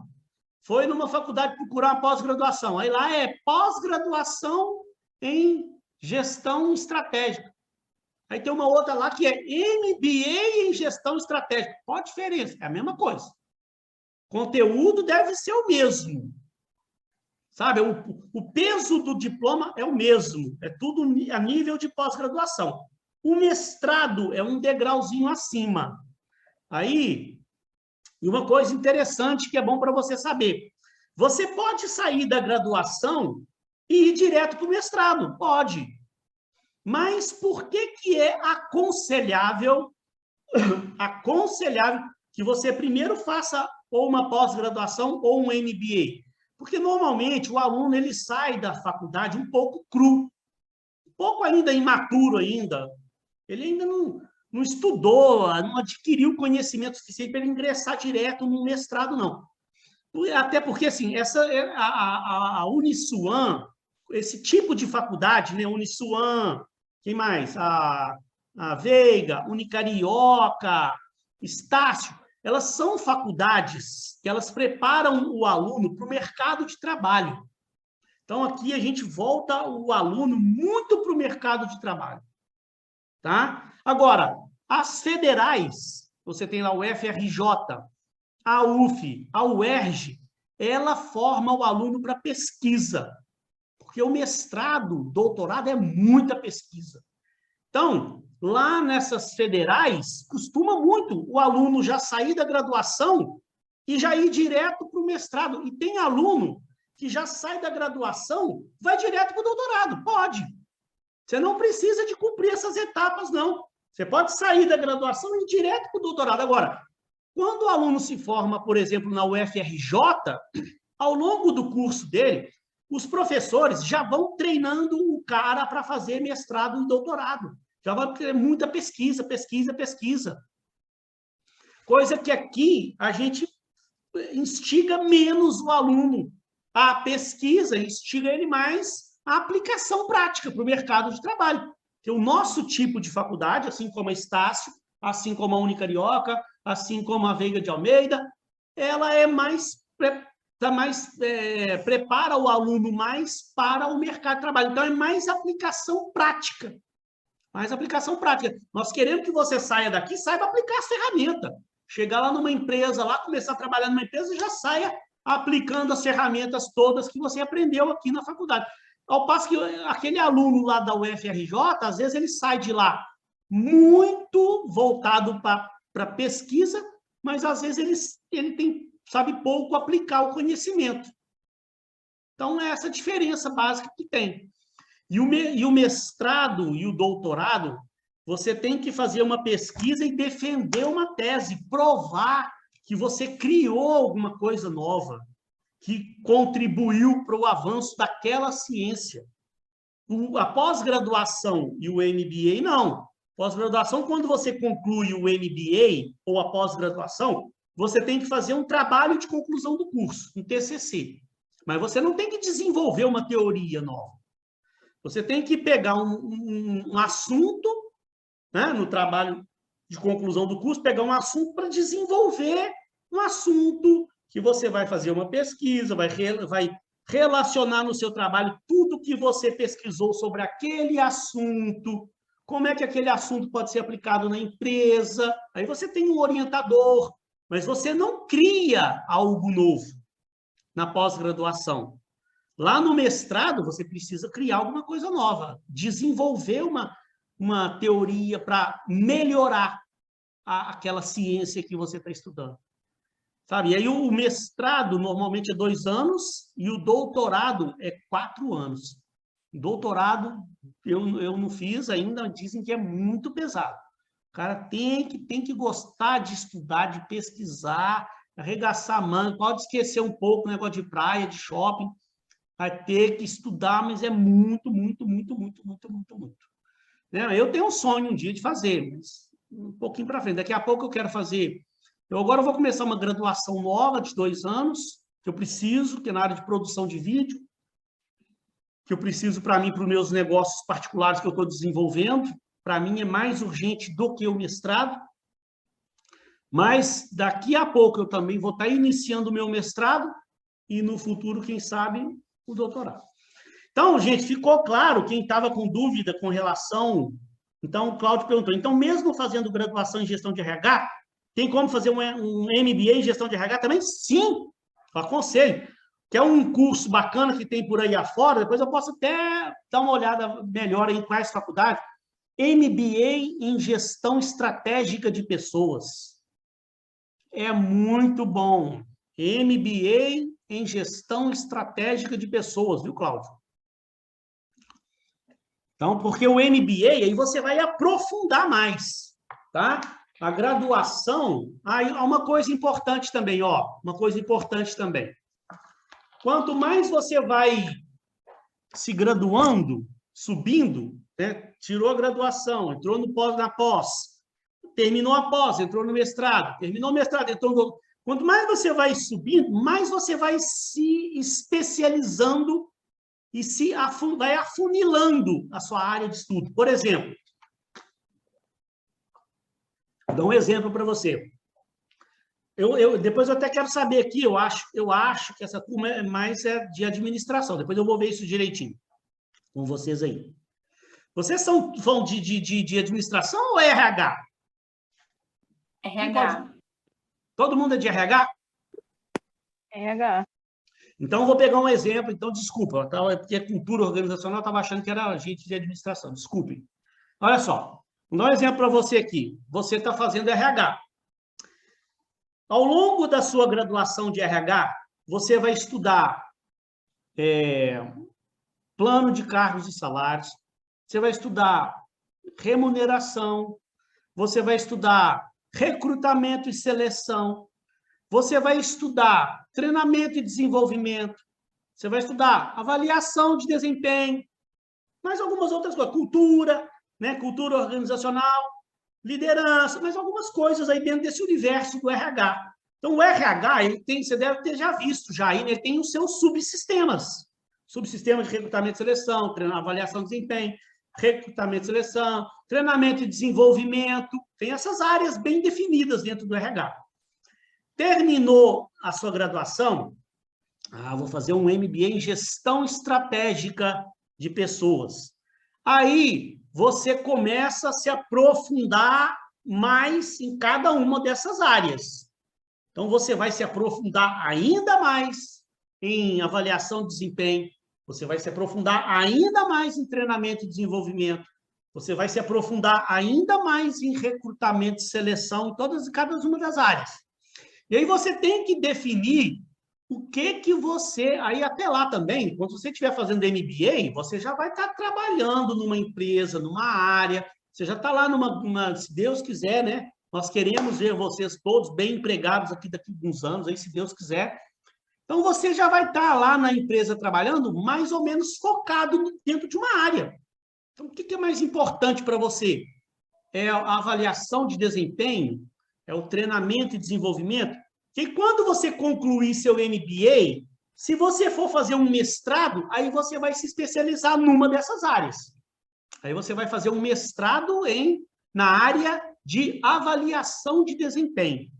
foi numa faculdade procurar uma pós-graduação, aí lá é pós-graduação em gestão estratégica. Aí tem uma outra lá que é MBA em gestão estratégica. Qual a diferença? É a mesma coisa. Conteúdo deve ser o mesmo. Sabe, o peso do diploma é o mesmo, é tudo a nível de pós-graduação. O mestrado é um degrauzinho acima. Aí, e uma coisa interessante que é bom para você saber, você pode sair da graduação e ir direto para o mestrado, pode. Mas por que é aconselhável que você primeiro faça ou uma pós-graduação ou um MBA? Porque, normalmente, o aluno ele sai da faculdade um pouco cru, um pouco ainda imaturo ainda. Ele ainda não estudou, não adquiriu conhecimento suficiente para ele ingressar direto no mestrado, não. Até porque, assim, a Uniswan, esse tipo de faculdade, né? Uniswan, quem mais? A Veiga, Unicarioca, Estácio, elas são faculdades que elas preparam o aluno para o mercado de trabalho. Então, aqui a gente volta o aluno muito para o mercado de trabalho. Tá? Agora, as federais, você tem lá o FRJ, a UF, a UERJ, ela forma o aluno para pesquisa. Porque o mestrado, doutorado é muita pesquisa. Então, lá nessas federais, costuma muito o aluno já sair da graduação e já ir direto para o mestrado. E tem aluno que já sai da graduação, vai direto para o doutorado. Pode. Você não precisa de cumprir essas etapas, não. Você pode sair da graduação e ir direto para o doutorado. Agora, quando o aluno se forma, por exemplo, na UFRJ, ao longo do curso dele, os professores já vão treinando o cara para fazer mestrado e doutorado. Já vai ter muita pesquisa. Coisa que aqui a gente instiga menos o aluno à pesquisa, instiga ele mais à aplicação prática para o mercado de trabalho. Porque o nosso tipo de faculdade, assim como a Estácio, assim como a Unicarioca, assim como a Veiga de Almeida, ela é prepara o aluno mais para o mercado de trabalho. Então, é mais aplicação prática. Nós queremos que você saia daqui e saiba aplicar as ferramentas. Chegar lá numa empresa, lá começar a trabalhar numa empresa e já saia aplicando as ferramentas todas que você aprendeu aqui na faculdade. Ao passo que aquele aluno lá da UFRJ, às vezes ele sai de lá muito voltado para pesquisa, mas às vezes ele sabe pouco aplicar o conhecimento. Então, é essa diferença básica que tem. E o mestrado e o doutorado, você tem que fazer uma pesquisa e defender uma tese, provar que você criou alguma coisa nova, que contribuiu para o avanço daquela ciência. A pós-graduação e o MBA, não. Pós-graduação, quando você conclui o MBA ou a pós-graduação, você tem que fazer um trabalho de conclusão do curso, um TCC. Mas você não tem que desenvolver uma teoria nova. Você tem que pegar um assunto, né, no trabalho de conclusão do curso, pegar um assunto para desenvolver um assunto que você vai fazer uma pesquisa, vai relacionar no seu trabalho tudo que você pesquisou sobre aquele assunto, como é que aquele assunto pode ser aplicado na empresa. Aí você tem um orientador, mas você não cria algo novo na pós-graduação. Lá no mestrado, você precisa criar alguma coisa nova, desenvolver uma teoria para melhorar aquela ciência que você está estudando. Sabe? E aí o mestrado normalmente é 2 anos e o doutorado é 4 anos. Doutorado eu não fiz ainda, dizem que é muito pesado. O cara tem que gostar de estudar, de pesquisar, arregaçar a manga, pode esquecer um pouco o negócio de praia, de shopping, vai ter que estudar, mas é muito, muito, muito, muito, muito, muito, muito. Né? Eu tenho um sonho um dia de fazer, mas um pouquinho para frente. Daqui a pouco eu quero fazer. Eu agora vou começar uma graduação nova de 2 anos, que eu preciso, que é na área de produção de vídeo, que eu preciso para mim, para os meus negócios particulares que eu estou desenvolvendo. Para mim é mais urgente do que o mestrado. Mas daqui a pouco eu também vou estar iniciando o meu mestrado e no futuro, quem sabe, o doutorado. Então, gente, ficou claro quem estava com dúvida com relação... Então, o Cláudio perguntou, então, mesmo fazendo graduação em gestão de RH, tem como fazer um MBA em gestão de RH também? Sim, eu aconselho. Que é um curso bacana que tem por aí afora, depois eu posso até dar uma olhada melhor em quais faculdades. MBA em gestão estratégica de pessoas. É muito bom. MBA em gestão estratégica de pessoas, viu, Cláudio? Então, porque o MBA, aí você vai aprofundar mais, tá? A graduação, aí uma coisa importante também, ó, uma coisa importante também. Quanto mais você vai se graduando, subindo, né? Tirou a graduação, entrou na pós, terminou a pós, entrou no mestrado, terminou o mestrado, entrou no... Quanto mais você vai subindo, mais você vai se especializando e vai afunilando a sua área de estudo. Por exemplo, vou dar um exemplo para você. Depois eu até quero saber aqui, eu acho que essa turma é mais de administração, depois eu vou ver isso direitinho com vocês aí. Vocês são de administração ou RH? RH. Todo mundo é de RH? RH. Então, eu vou pegar um exemplo. Então, desculpa, porque a cultura organizacional eu estava achando que era gente de administração. Desculpem. Olha só, vou dar um exemplo para você aqui. Você está fazendo RH. Ao longo da sua graduação de RH, você vai estudar plano de cargos e salários, você vai estudar remuneração, você vai estudar recrutamento e seleção, você vai estudar treinamento e desenvolvimento, você vai estudar avaliação de desempenho, mais algumas outras coisas, cultura, né? Cultura organizacional, liderança, mas algumas coisas aí dentro desse universo do RH. Então, o RH, você deve ter já visto, ele tem os seus subsistemas. Subsistema de recrutamento e seleção, avaliação de desempenho, recrutamento e seleção, treinamento e desenvolvimento, tem essas áreas bem definidas dentro do RH. Terminou a sua graduação, vou fazer um MBA em gestão estratégica de pessoas. Aí, você começa a se aprofundar mais em cada uma dessas áreas. Então, você vai se aprofundar ainda mais em avaliação de desempenho, você vai se aprofundar ainda mais em treinamento e desenvolvimento, você vai se aprofundar ainda mais em recrutamento e seleção em todas e cada uma das áreas. E aí você tem que definir o que você... Aí até lá também, quando você estiver fazendo MBA, você já vai estar trabalhando numa empresa, numa área, você já está lá se Deus quiser, né? Nós queremos ver vocês todos bem empregados aqui daqui a alguns anos, aí, se Deus quiser. Então, você já vai estar lá na empresa trabalhando mais ou menos focado dentro de uma área. Então, o que é mais importante para você? É a avaliação de desempenho? É o treinamento e desenvolvimento? Que quando você concluir seu MBA, se você for fazer um mestrado, aí você vai se especializar numa dessas áreas. Aí você vai fazer um mestrado na área de avaliação de desempenho.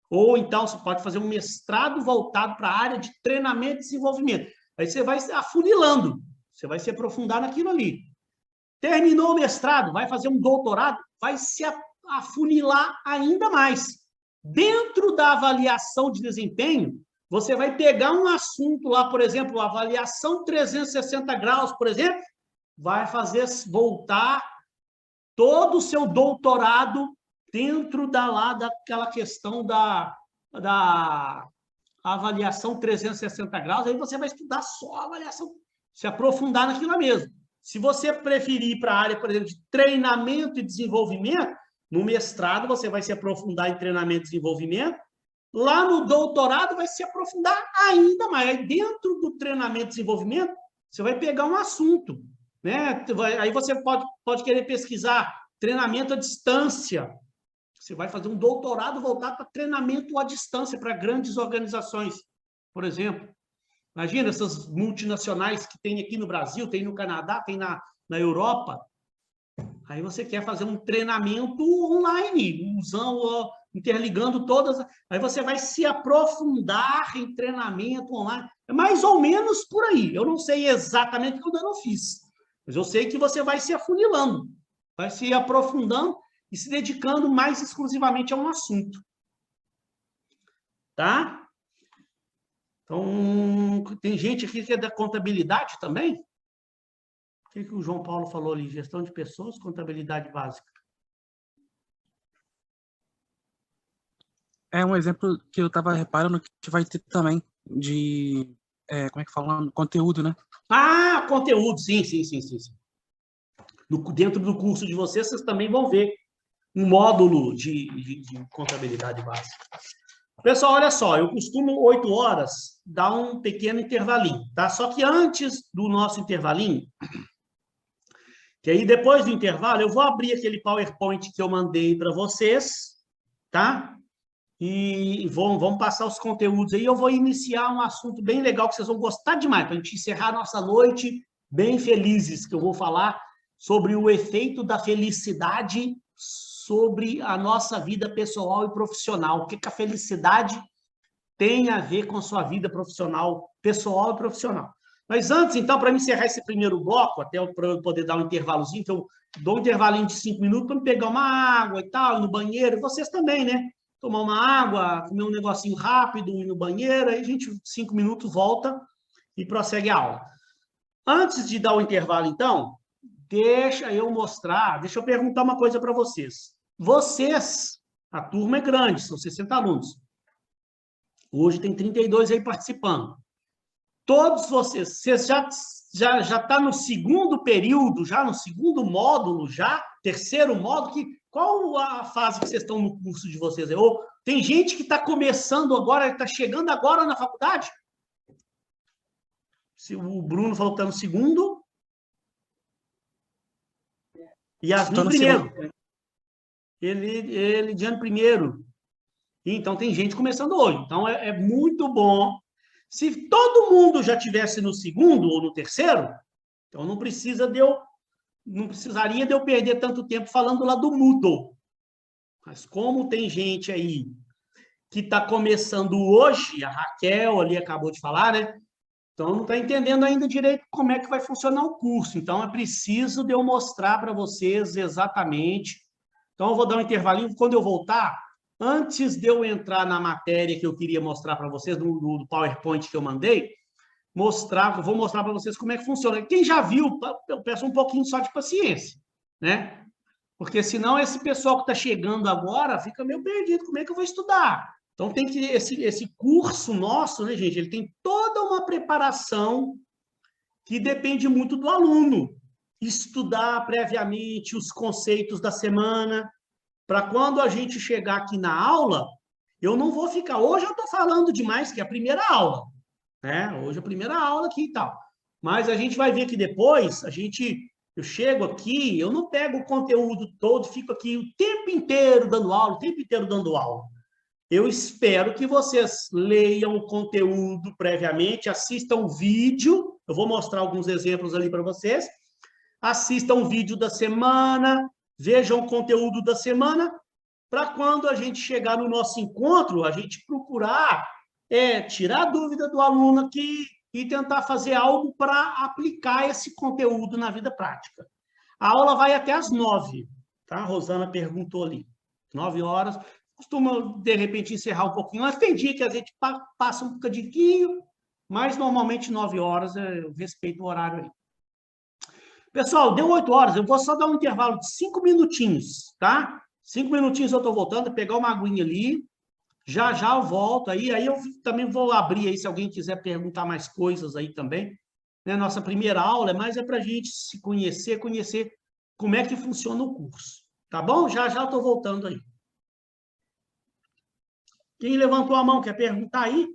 Ou então você pode fazer um mestrado voltado para a área de treinamento e desenvolvimento. Aí você vai afunilando, você vai se aprofundar naquilo ali. Terminou o mestrado, vai fazer um doutorado, vai se afunilar ainda mais. Dentro da avaliação de desempenho, você vai pegar um assunto lá, por exemplo, avaliação 360 graus, por exemplo, vai fazer voltar todo o seu doutorado dentro daquela questão da avaliação 360 graus, aí você vai estudar só a avaliação, se aprofundar naquilo mesmo. Se você preferir ir para a área, por exemplo, de treinamento e desenvolvimento, no mestrado você vai se aprofundar em treinamento e desenvolvimento, lá no doutorado vai se aprofundar ainda mais. Aí dentro do treinamento e desenvolvimento, você vai pegar um assunto, né? Aí você pode querer pesquisar treinamento à distância. Você vai fazer um doutorado voltado para treinamento à distância, para grandes organizações, por exemplo. Imagina essas multinacionais que tem aqui no Brasil, tem no Canadá, tem na Europa. Aí você quer fazer um treinamento online, interligando todas. Aí você vai se aprofundar em treinamento online. É mais ou menos por aí. Eu não sei exatamente o que eu ainda não fiz, mas eu sei que você vai se afunilando, vai se aprofundando e se dedicando mais exclusivamente a um assunto. Tá? Então, tem gente aqui que é da contabilidade também? O que o João Paulo falou ali? Gestão de pessoas, contabilidade básica. É um exemplo que eu estava reparando que vai ter também de, como é que fala? Conteúdo, né? Ah, conteúdo, sim. Dentro do curso de vocês também vão ver um módulo de contabilidade básica. Pessoal, olha só, eu costumo 8 horas dar um pequeno intervalinho, tá? Só que antes do nosso intervalinho, que aí depois do intervalo, eu vou abrir aquele PowerPoint que eu mandei para vocês, tá? E vamos passar os conteúdos aí. Eu vou iniciar um assunto bem legal que vocês vão gostar demais, para a gente encerrar a nossa noite bem felizes, que eu vou falar sobre o efeito da felicidade sobre a nossa vida pessoal e profissional. O que a felicidade tem a ver com a sua vida profissional, pessoal e profissional. Mas antes, então, para me encerrar esse primeiro bloco, até para eu poder dar um intervalozinho, então, eu dou um intervalinho de 5 minutos para me pegar uma água e tal, no banheiro, vocês também, né? Tomar uma água, comer um negocinho rápido, ir no banheiro, aí a gente, 5 minutos, volta e prossegue a aula. Antes de dar o intervalo, então, deixa eu perguntar uma coisa para vocês. Vocês, a turma é grande, são 60 alunos. Hoje tem 32 aí participando. Todos vocês já está no segundo período, já no segundo módulo, terceiro módulo, qual a fase que vocês estão no curso de vocês? Ou tem gente que está começando agora, está chegando agora na faculdade? Se o Bruno falou que está no segundo. E as no primeiro. Ele de ano primeiro. Então, tem gente começando hoje. Então, é muito bom. Se todo mundo já tivesse no segundo ou no terceiro, então não precisaria de eu perder tanto tempo falando lá do Moodle. Mas como tem gente aí que está começando hoje, a Raquel ali acabou de falar, né? Então, não está entendendo ainda direito como é que vai funcionar o curso. Então, é preciso de eu mostrar para vocês exatamente. Então, eu vou dar um intervalinho. Quando eu voltar, antes de eu entrar na matéria que eu queria mostrar para vocês, do PowerPoint que eu mandei, vou mostrar para vocês como é que funciona. Quem já viu, eu peço um pouquinho só de paciência, né? Porque senão esse pessoal que está chegando agora fica meio perdido. Como é que eu vou estudar? Então, tem que esse curso nosso, né, gente? Ele tem toda uma preparação que depende muito do aluno. Estudar previamente os conceitos da semana, para quando a gente chegar aqui na aula, eu não vou ficar... Hoje eu estou falando demais, que é a primeira aula, né? Hoje é a primeira aula aqui e tal. Mas a gente vai ver que depois, eu chego aqui, eu não pego o conteúdo todo, fico aqui o tempo inteiro dando aula, o tempo inteiro dando aula. Eu espero que vocês leiam o conteúdo previamente, assistam o vídeo, eu vou mostrar alguns exemplos ali para vocês, assistam o vídeo da semana, vejam o conteúdo da semana, para quando a gente chegar no nosso encontro, a gente procurar tirar a dúvida do aluno aqui, e tentar fazer algo para aplicar esse conteúdo na vida prática. A aula vai até às 9, tá? A Rosana perguntou ali. 9 horas. Costuma, de repente, encerrar um pouquinho. Mas tem dia que a gente passa um bocadinho, mas normalmente 9 horas eu respeito o horário aí. Pessoal, deu 8 horas, eu vou só dar um intervalo de 5 minutinhos, tá? 5 minutinhos eu estou voltando, pegar uma aguinha ali. Já eu volto aí eu também vou abrir aí, se alguém quiser perguntar mais coisas aí também. Né? Nossa primeira aula é para a gente se conhecer como é que funciona o curso. Tá bom? Já eu estou voltando aí. Quem levantou a mão, quer perguntar aí?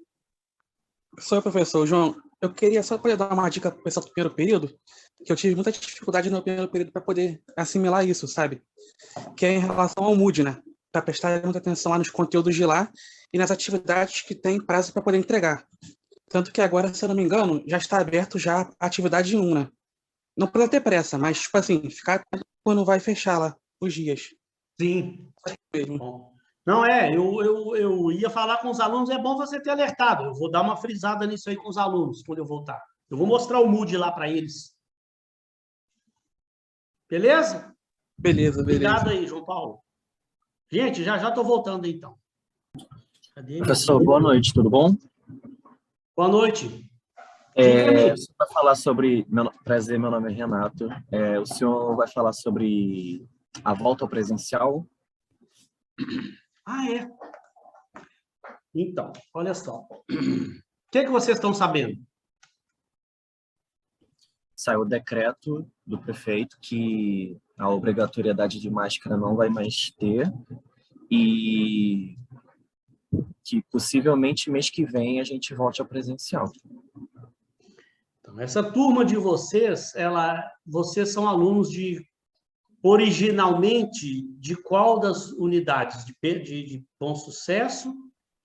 Sou o professor João. Eu queria só poder dar uma dica para o pessoal do primeiro período, que eu tive muita dificuldade no primeiro período para poder assimilar isso, sabe? Que é em relação ao Moodle, né? Para prestar muita atenção lá nos conteúdos de lá e nas atividades que tem prazo para poder entregar. Tanto que agora, se eu não me engano, já está aberto já a atividade 1, né? Não precisa ter pressa, mas, tipo assim, ficar atento quando vai fechar lá os dias. Sim. Mesmo. Bom. Não, eu ia falar com os alunos, é bom você ter alertado. Eu vou dar uma frisada nisso aí com os alunos, quando eu voltar. Eu vou mostrar o Moodle lá para eles. Beleza? Beleza. Obrigado aí, João Paulo. Gente, já estou voltando, então. Cadê? Professor, boa noite, tudo bom? Boa noite. Para falar sobre... Prazer, meu nome é Renato. O senhor vai falar sobre a volta ao presencial? Ah, é? Então, olha só. O que vocês estão sabendo? Saiu o decreto do prefeito que a obrigatoriedade de máscara não vai mais ter e que possivelmente mês que vem a gente volte ao presencial. Então, essa turma de vocês, vocês são alunos originalmente de qual das unidades? De Bom Sucesso,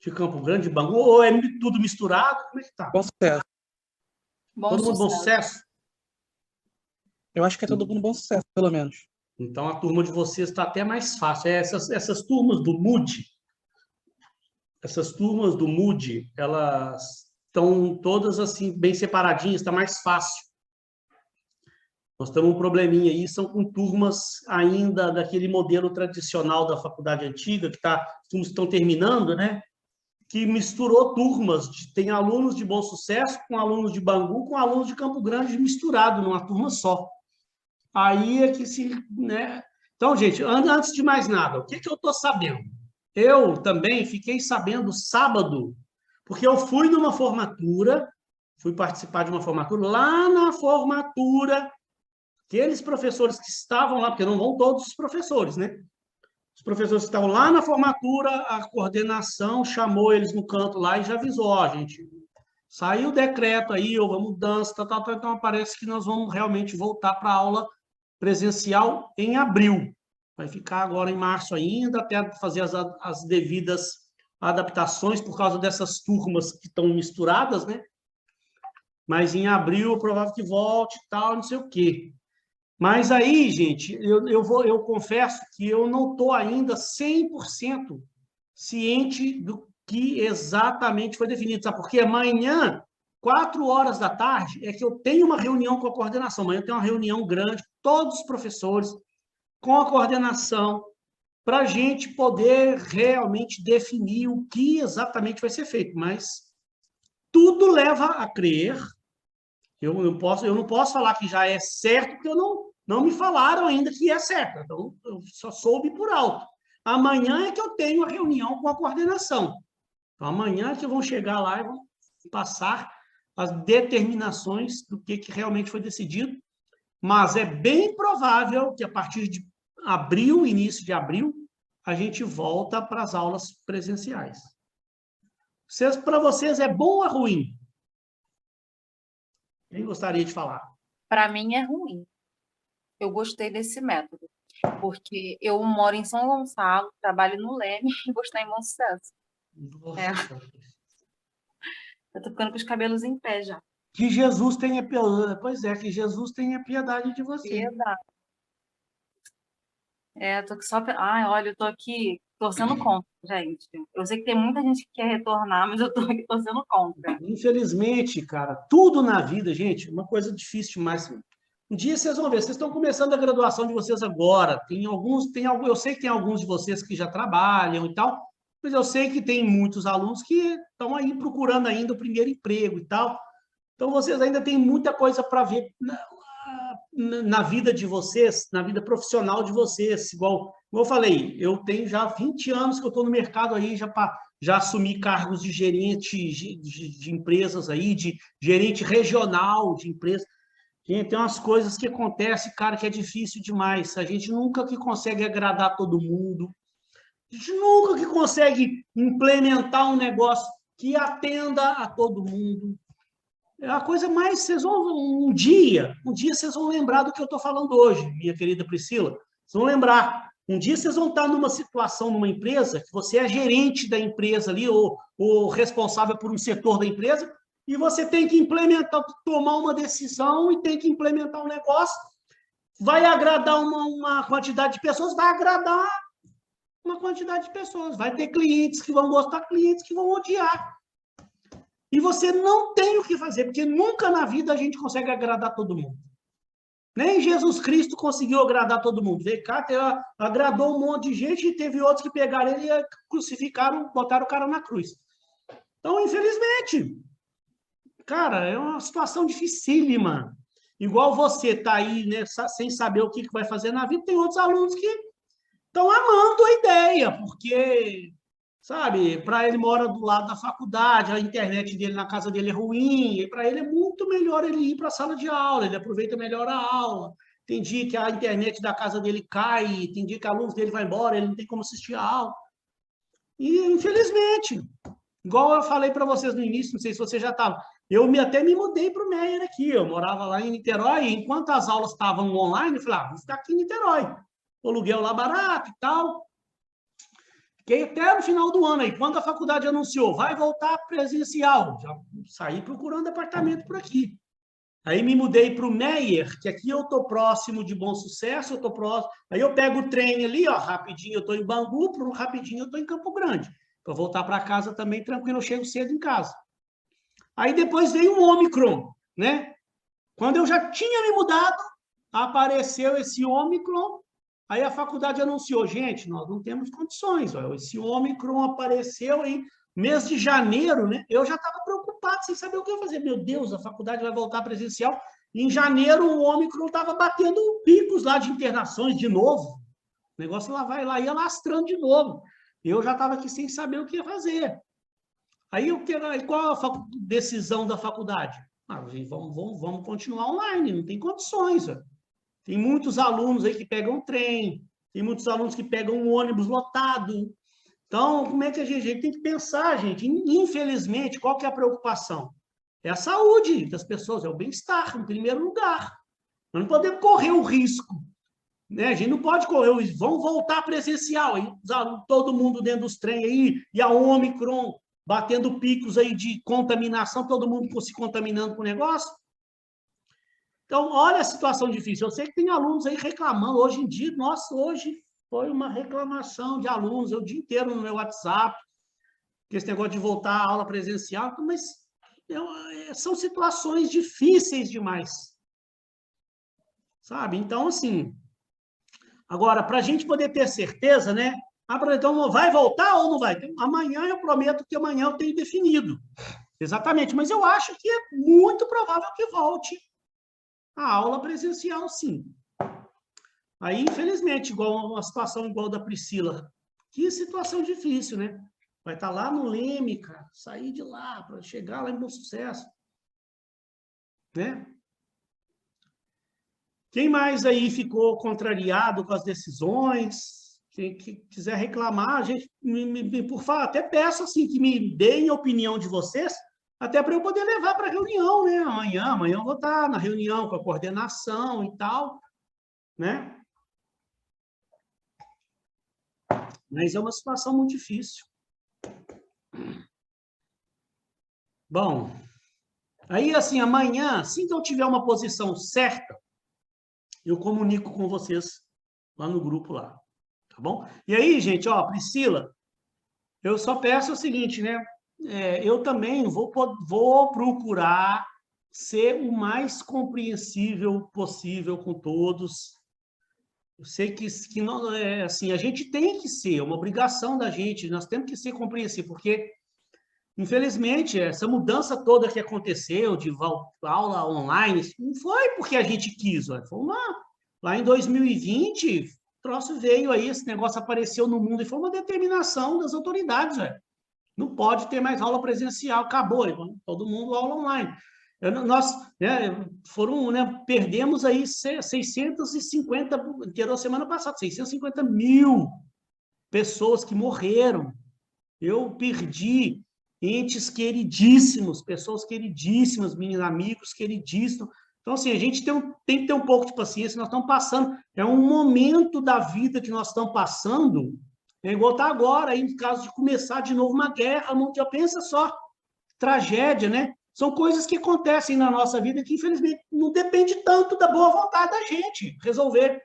de Campo Grande, de Bangu, ou é tudo misturado? Como é que tá? Bom Sucesso. Todo mundo Bom Sucesso? Eu acho que é todo mundo Bom Sucesso, pelo menos. Então, a turma de vocês está até mais fácil. Essas turmas do Moodle, elas estão todas assim, bem separadinhas, está mais fácil. Nós temos um probleminha aí, são com turmas ainda daquele modelo tradicional da faculdade antiga, que turmas estão terminando, né? Que misturou turmas, tem alunos de Bom Sucesso com alunos de Bangu, com alunos de Campo Grande misturado numa turma só. Aí é que né? Então, gente, antes de mais nada, o que eu estou sabendo? Eu também fiquei sabendo sábado, porque eu fui numa formatura, fui participar de uma formatura, lá na formatura, aqueles professores que estavam lá, porque não vão todos os professores, né? Os professores que estavam lá na formatura, a coordenação chamou eles no canto lá e já avisou, ó, gente, saiu o decreto aí, houve a mudança, então parece que nós vamos realmente voltar para a aula presencial em abril. Vai ficar agora em março ainda, até fazer as devidas adaptações por causa dessas turmas que estão misturadas, né? Mas em abril é provável que volte e tal, não sei o quê. Mas aí, gente, eu confesso que eu não estou ainda 100% ciente do que exatamente foi definido. Sabe? Porque amanhã, 4 horas da tarde, é que eu tenho uma reunião com a coordenação. Amanhã eu tenho uma reunião grande, todos os professores, com a coordenação, para a gente poder realmente definir o que exatamente vai ser feito. Mas tudo leva a crer. Eu não posso falar que já é certo, porque não me falaram ainda que é certo. Então, eu só soube por alto. Amanhã é que eu tenho a reunião com a coordenação. Então, amanhã é que vão chegar lá e vão passar as determinações do que realmente foi decidido. Mas é bem provável que a partir de abril, início de abril, a gente volta para as aulas presenciais. Para vocês é bom ou é ruim? Quem gostaria de falar? Para mim é ruim. Eu gostei desse método, porque eu moro em São Gonçalo, trabalho no Leme e vou estar em Bom Sucesso. Nossa. Eu tô ficando com os cabelos em pé já. Que Jesus tenha piedade. Pois é, que Jesus tenha piedade de você. Verdade. Tô aqui só. Ai, olha, eu tô aqui torcendo contra, gente. Eu sei que tem muita gente que quer retornar, mas eu tô aqui torcendo contra. Infelizmente, cara, tudo na vida, gente, uma coisa difícil demais. Um dia vocês vão ver, vocês estão começando a graduação de vocês agora. Eu sei que tem alguns de vocês que já trabalham e tal, mas eu sei que tem muitos alunos que estão aí procurando ainda o primeiro emprego e tal. Então, vocês ainda têm muita coisa para ver na vida de vocês, na vida profissional de vocês. Igual eu falei, eu tenho já 20 anos que eu estou no mercado aí, já assumi cargos de gerente de empresas aí, de gerente regional de empresas. Gente, tem umas coisas que acontecem, cara, que é difícil demais. A gente nunca que consegue agradar todo mundo. A gente nunca que consegue implementar um negócio que atenda a todo mundo. É a coisa mais... Vocês vão... Um dia vocês vão lembrar do que eu estou falando hoje, minha querida Priscila. Vocês vão lembrar. Um dia vocês vão estar numa situação, numa empresa, que você é gerente da empresa ali, ou responsável por um setor da empresa, e você tem que implementar, tomar uma decisão e tem que implementar um negócio. Vai agradar uma quantidade de pessoas, vai agradar uma quantidade de pessoas. Vai ter clientes que vão gostar, clientes que vão odiar. E você não tem o que fazer, porque nunca na vida a gente consegue agradar todo mundo. Nem Jesus Cristo conseguiu agradar todo mundo. Veio cá, agradou um monte de gente e teve outros que pegaram ele e crucificaram, botaram o cara na cruz. Então, infelizmente, cara, é uma situação dificílima. Igual você está aí, né, sem saber o que vai fazer na vida, tem outros alunos que estão amando a ideia, porque... Sabe, para ele mora do lado da faculdade, a internet dele na casa dele é ruim, e para ele é muito melhor ele ir para a sala de aula, ele aproveita melhor a aula. Tem dia que a internet da casa dele cai, tem dia que a luz dele vai embora, ele não tem como assistir a aula. E, infelizmente, igual eu falei para vocês no início, não sei se você já estava, até me mudei para o Meyer aqui, eu morava lá em Niterói, e enquanto as aulas estavam online, eu falei, vou ficar aqui em Niterói. O aluguel lá barato e tal. Fiquei até no final do ano aí, quando a faculdade anunciou, vai voltar presencial, já saí procurando apartamento por aqui. Aí me mudei para o Meyer, que aqui eu estou próximo de Bom Sucesso, eu estou próximo. Aí eu pego o trem ali, ó, rapidinho eu estou em Bangu, rapidinho eu estou em Campo Grande. Para voltar para casa também, tranquilo, eu chego cedo em casa. Aí depois veio o Ômicron, né? Quando eu já tinha me mudado, apareceu esse Ômicron. Aí a faculdade anunciou, gente, nós não temos condições. Ó, esse Ômicron apareceu em mês de janeiro, né? Eu já estava preocupado, sem saber o que eu ia fazer. Meu Deus, a faculdade vai voltar presencial. Em janeiro, o Ômicron estava batendo picos lá de internações de novo. O negócio ia lastrando de novo. Eu já estava aqui sem saber o que ia fazer. Aí, qual a decisão da faculdade? Vamos continuar online, não tem condições, ó. Tem muitos alunos aí que pegam trem, tem muitos alunos que pegam um ônibus lotado. Então, como é que a gente tem que pensar, gente? Infelizmente, qual que é a preocupação? É a saúde das pessoas, é o bem-estar, em primeiro lugar. Nós não podemos correr o risco, né? A gente não pode correr o risco. Vamos voltar presencial, aí, todo mundo dentro dos trens aí, e a Ômicron batendo picos aí de contaminação, todo mundo se contaminando com o negócio. Então, olha a situação difícil. Eu sei que tem alunos aí reclamando. Hoje em dia, nossa, hoje foi uma reclamação de alunos, eu o dia inteiro no meu WhatsApp, que esse negócio de voltar à aula presencial, mas são situações difíceis demais. Sabe? Então, assim, Agora, para a gente poder ter certeza, né? Então, vai voltar ou não vai? Então, amanhã eu prometo que amanhã eu tenho definido. Exatamente, mas eu acho que é muito provável que volte a aula presencial, sim. Aí, infelizmente, igual uma situação igual da Priscila. Que situação difícil, né? Vai estar lá no Leme, cara, sair de lá para chegar lá em Bom Sucesso. Né? Quem mais aí ficou contrariado com as decisões? Quem quiser reclamar, a gente, por favor, até peço assim, que me deem a opinião de vocês, até para eu poder levar para a reunião, né? Amanhã eu vou estar na reunião com a coordenação e tal, né? Mas é uma situação muito difícil. Bom, aí assim, amanhã, assim que eu tiver uma posição certa, eu comunico com vocês lá no grupo lá, tá bom? E aí, gente, ó, Priscila, eu só peço o seguinte, né? Eu também vou procurar ser o mais compreensível possível com todos. Eu sei que não, assim, a gente tem que ser, é uma obrigação da gente, nós temos que ser compreensíveis, porque, infelizmente, essa mudança toda que aconteceu de aula online, não foi porque a gente quis, foi lá em 2020, o troço veio aí, esse negócio apareceu no mundo, e foi uma determinação das autoridades, não pode ter mais aula presencial, acabou, todo mundo aula online. Nós perdemos aí 650, que semana passada, 650 mil pessoas que morreram. Eu perdi entes queridíssimos, pessoas queridíssimas, meus amigos queridíssimos. Então, assim, a gente tem que ter um pouco de paciência, nós estamos passando, é um momento da vida que nós estamos passando, igual está agora, aí, no caso de começar de novo uma guerra mundial, pensa só, tragédia, né? São coisas que acontecem na nossa vida que, infelizmente, não depende tanto da boa vontade da gente resolver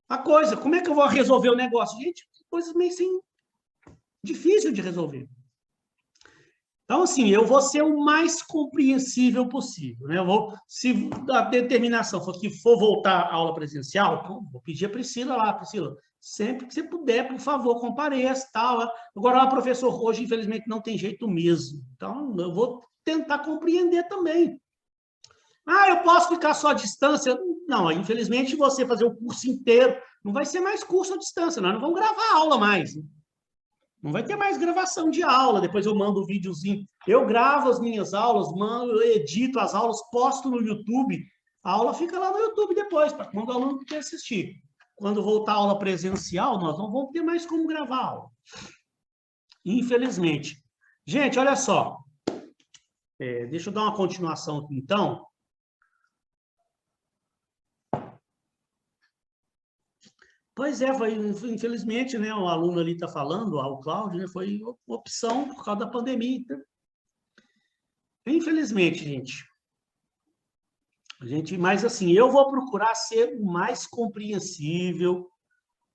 a coisa. Como é que eu vou resolver o negócio? Gente, coisas meio assim, difícil de resolver. Então, assim, eu vou ser o mais compreensível possível, né? Se a determinação for que for voltar à aula presencial, então, vou pedir a Priscila lá, Priscila, sempre que você puder, por favor, compareça, tal. Agora, o professor, hoje, infelizmente, não tem jeito mesmo. Então, eu vou tentar compreender também. Eu posso ficar só à distância? Não, infelizmente, você fazer o curso inteiro, não vai ser mais curso à distância, nós não vamos gravar aula mais. Não vai ter mais gravação de aula, depois eu mando o videozinho. Eu gravo as minhas aulas, eu edito as aulas, posto no YouTube. A aula fica lá no YouTube depois, para quando o aluno quer assistir. Quando voltar a aula presencial, nós não vamos ter mais como gravar a aula. Infelizmente. Gente, olha só. Deixa eu dar uma continuação aqui, então. Pois infelizmente, né, o aluno ali está falando, o Cláudio, né, foi opção por causa da pandemia. Infelizmente, gente. Mas assim, eu vou procurar ser o mais compreensível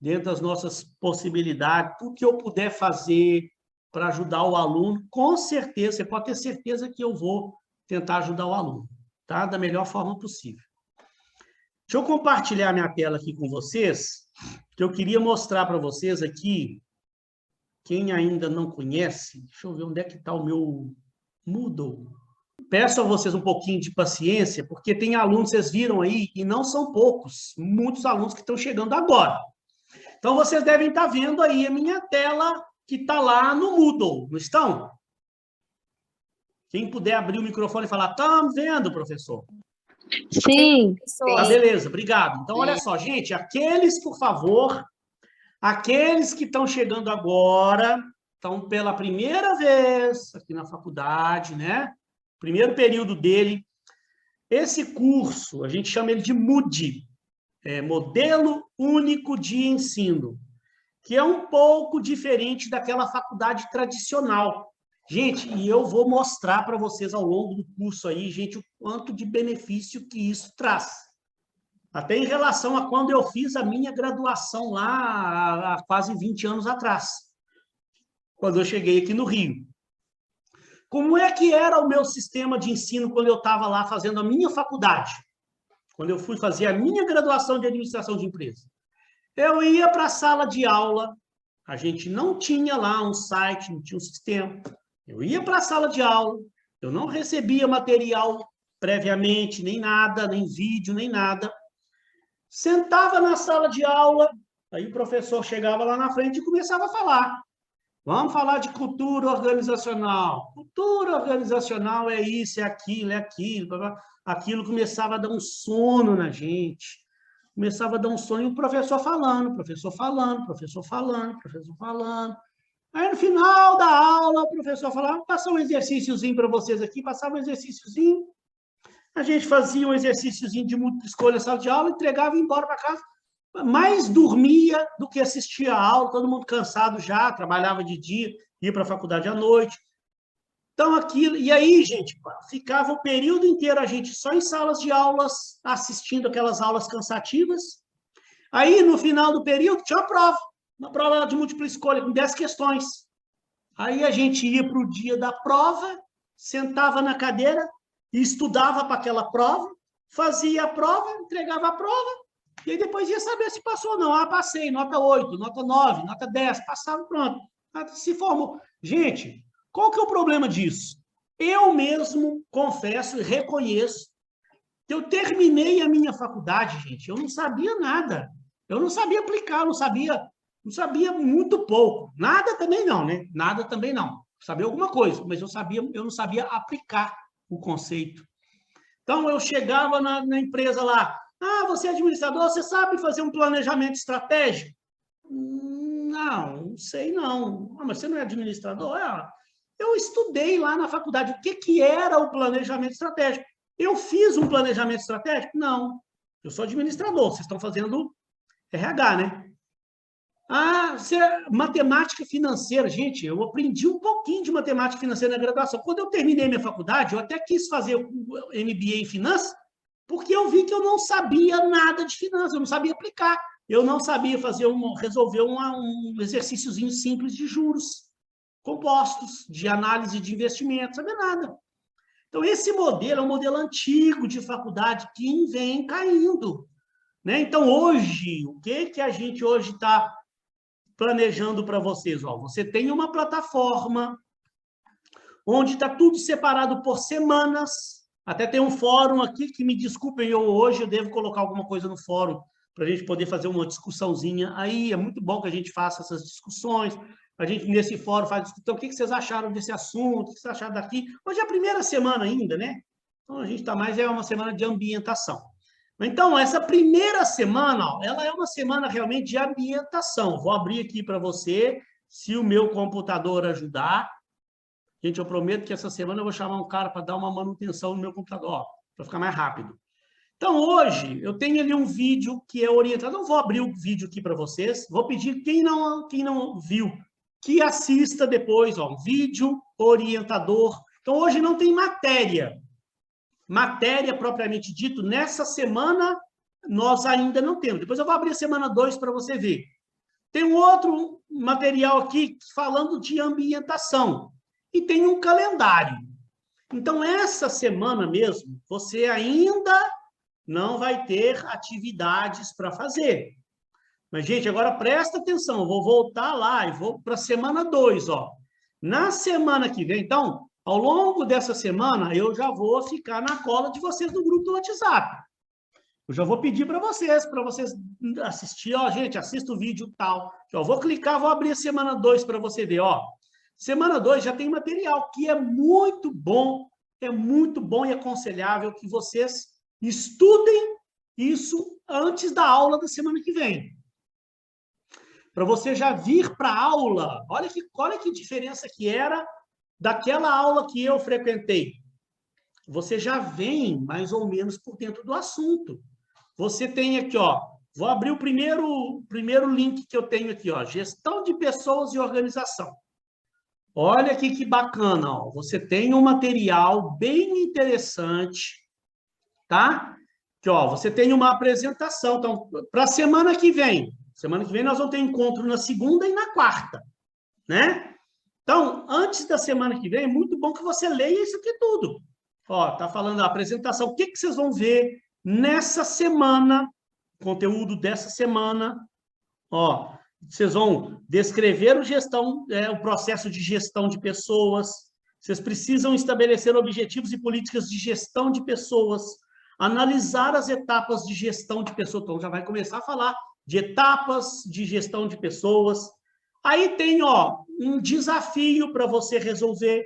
dentro das nossas possibilidades, tudo que eu puder fazer para ajudar o aluno, com certeza, você pode ter certeza que eu vou tentar ajudar o aluno, tá? Da melhor forma possível. Deixa eu compartilhar minha tela aqui com vocês, que eu queria mostrar para vocês aqui, quem ainda não conhece, deixa eu ver onde é que está o meu Moodle. Peço a vocês um pouquinho de paciência, porque tem alunos, vocês viram aí, e não são poucos, muitos alunos que estão chegando agora. Então, vocês devem estar vendo aí a minha tela que está lá no Moodle, não estão? Quem puder abrir o microfone e falar, estamos vendo, professor? Sim. Tá, beleza, obrigado. Então, olha só, gente, aqueles, por favor, aqueles que estão chegando agora, estão pela primeira vez aqui na faculdade, né? Primeiro período dele. Esse curso, a gente chama ele de MUD, Modelo Único de Ensino, que é um pouco diferente daquela faculdade tradicional. Gente, e eu vou mostrar para vocês ao longo do curso aí, gente, o quanto de benefício que isso traz. Até em relação a quando eu fiz a minha graduação lá há quase 20 anos atrás, quando eu cheguei aqui no Rio. Como é que era o meu sistema de ensino quando eu estava lá fazendo a minha faculdade? Quando eu fui fazer a minha graduação de administração de empresa? Eu ia para a sala de aula, a gente não tinha lá um site, não tinha um sistema. Eu ia para a sala de aula, eu não recebia material previamente, nem nada, nem vídeo, nem nada. Sentava na sala de aula, aí o professor chegava lá na frente e começava a falar. Vamos falar de cultura organizacional. Cultura organizacional é isso, é aquilo, é aquilo. Blá, blá. Aquilo começava a dar um sono na gente. Começava a dar um sono e o professor falando, professor falando, professor falando, professor falando. Aí, no final da aula, o professor falava, passar um exercíciozinho para vocês aqui, passava um exercíciozinho. A gente fazia um exercíciozinho de múltipla escolha na sala de aula, entregava e ia embora para casa. Mais dormia do que assistia a aula, todo mundo cansado já, trabalhava de dia, ia para a faculdade à noite. Então, aquilo... E aí, gente, ficava o período inteiro a gente só em salas de aulas, assistindo aquelas aulas cansativas. Aí, no final do período, tinha uma prova de múltipla escolha, com 10 questões. Aí a gente ia para o dia da prova, sentava na cadeira e estudava para aquela prova, fazia a prova, entregava a prova, e aí depois ia saber se passou ou não. Ah, passei, nota 8, nota 9, nota 10, passava, pronto. Se formou. Gente, qual que é o problema disso? Eu mesmo confesso e reconheço que eu terminei a minha faculdade, gente, eu não sabia nada. Eu não sabia aplicar, não sabia muito pouco. Nada também não, né? Nada também não. Sabia alguma coisa, mas eu não sabia aplicar o conceito. Então, eu chegava na empresa lá, você é administrador, você sabe fazer um planejamento estratégico? Não sei não. Mas você não é administrador? Eu estudei lá na faculdade o que era o planejamento estratégico. Eu fiz um planejamento estratégico? Não. Eu sou administrador, vocês estão fazendo RH, né? Matemática financeira. Gente, eu aprendi um pouquinho de matemática financeira na graduação. Quando eu terminei minha faculdade, eu até quis fazer o MBA em finanças, porque eu vi que eu não sabia nada de finanças, eu não sabia aplicar. Eu não sabia resolver um exercíciozinho simples de juros compostos, de análise de investimentos, não sabia nada. Então, esse modelo é um modelo antigo de faculdade que vem caindo, né? Então, hoje, o que a gente hoje está planejando para vocês? Você tem uma plataforma onde está tudo separado por semanas. Até tem um fórum aqui, que me desculpem, hoje eu devo colocar alguma coisa no fórum para a gente poder fazer uma discussãozinha aí. É muito bom que a gente faça essas discussões. A gente, nesse fórum, faz discussão. O que vocês acharam desse assunto? O que vocês acharam daqui? Hoje é a primeira semana ainda, né? Então, a gente está mais, é uma semana de ambientação. Então, essa primeira semana, ela é uma semana realmente de ambientação. Vou abrir aqui para você, se o meu computador ajudar. Gente, eu prometo que essa semana eu vou chamar um cara para dar uma manutenção no meu computador, para ficar mais rápido. Então, hoje, eu tenho ali um vídeo que é orientado. Não vou abrir o vídeo aqui para vocês. Vou pedir quem não viu, que assista depois, um vídeo orientador. Então, hoje não tem matéria. Matéria propriamente dito, nessa semana, nós ainda não temos. Depois eu vou abrir a semana 2 para você ver. Tem um outro material aqui falando de ambientação. E tem um calendário. Então, essa semana mesmo, você ainda não vai ter atividades para fazer. Mas, gente, agora presta atenção. Eu vou voltar lá e vou para a semana 2. Na semana que vem, então, ao longo dessa semana, eu já vou ficar na cola de vocês no grupo do WhatsApp. Eu já vou pedir para vocês assistir. Gente, assista o vídeo tal. Eu vou clicar, vou abrir a semana 2 para você ver. Semana 2 já tem material que é muito bom e aconselhável que vocês estudem isso antes da aula da semana que vem. Para você já vir para a aula. Olha que diferença que era daquela aula que eu frequentei. Você já vem mais ou menos por dentro do assunto. Você tem aqui, vou abrir o primeiro link que eu tenho aqui, gestão de pessoas e organização. Olha aqui que bacana, você tem um material bem interessante, tá? Aqui, você tem uma apresentação. Então, para a semana que vem nós vamos ter encontro na segunda e na quarta, né? Então, antes da semana que vem, é muito bom que você leia isso aqui tudo. Tá falando a apresentação. O que vocês vão ver nessa semana, conteúdo dessa semana, Ó, vocês vão descrever o processo de gestão de pessoas, vocês precisam estabelecer objetivos e políticas de gestão de pessoas, analisar as etapas de gestão de pessoas, então já vai começar a falar de etapas de gestão de pessoas. Aí tem, ó, um desafio para você resolver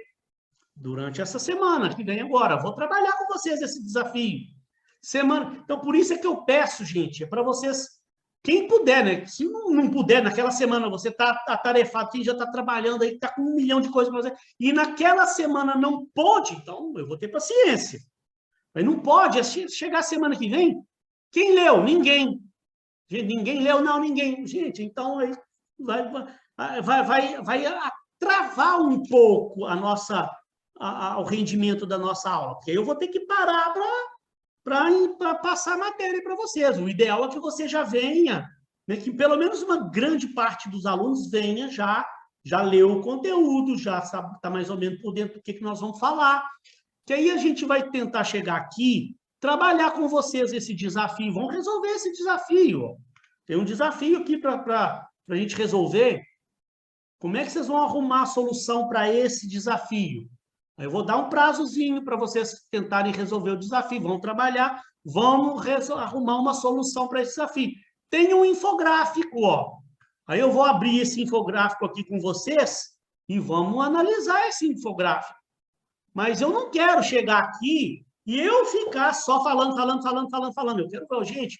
durante essa semana que vem agora. Vou trabalhar com vocês esse desafio. Então, por isso é que eu peço, gente, é para vocês, quem puder, né? Se não puder, naquela semana você está atarefado, quem já está trabalhando aí, está com 1 milhão de coisas para fazer, e naquela semana não pode, então eu vou ter paciência. Mas não pode, chegar a semana que vem, quem leu? Ninguém. Ninguém leu? Não, ninguém. Gente, então aí vai travar um pouco o rendimento da nossa aula, porque eu vou ter que parar para passar a matéria para vocês. O ideal é que você já venha, né, que pelo menos uma grande parte dos alunos venha já leu o conteúdo, já sabe, está mais ou menos por dentro do que nós vamos falar. Que aí a gente vai tentar chegar aqui, trabalhar com vocês esse desafio, vamos resolver esse desafio. Ó. Tem um desafio aqui para a gente resolver. Como é que vocês vão arrumar a solução para esse desafio? Eu vou dar um prazozinho para vocês tentarem resolver o desafio. Vão trabalhar, vamos arrumar uma solução para esse desafio. Tem um infográfico, ó. Aí eu vou abrir esse infográfico aqui com vocês e vamos analisar esse infográfico. Mas eu não quero chegar aqui e eu ficar só falando. Eu quero falar, gente,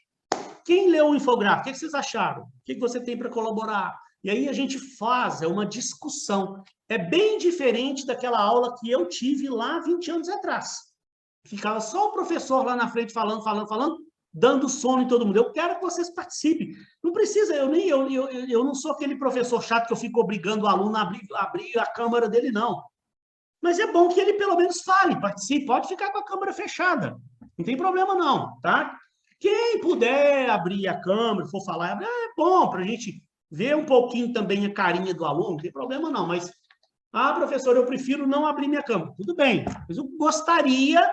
quem leu o infográfico? O que vocês acharam? O que você tem para colaborar? E aí a gente faz, é uma discussão. É bem diferente daquela aula que eu tive lá 20 anos atrás. Ficava só o professor lá na frente falando, dando sono em todo mundo. Eu quero que vocês participem. Não precisa, eu não sou aquele professor chato que eu fico obrigando o aluno a abrir a câmera dele, não. Mas é bom que ele pelo menos fale, participe, pode ficar com a câmera fechada. Não tem problema não, tá? Quem puder abrir a câmera, for falar, é bom para a gente ver um pouquinho também a carinha do aluno, não tem problema não, mas, professor, eu prefiro não abrir minha câmera. Tudo bem, mas eu gostaria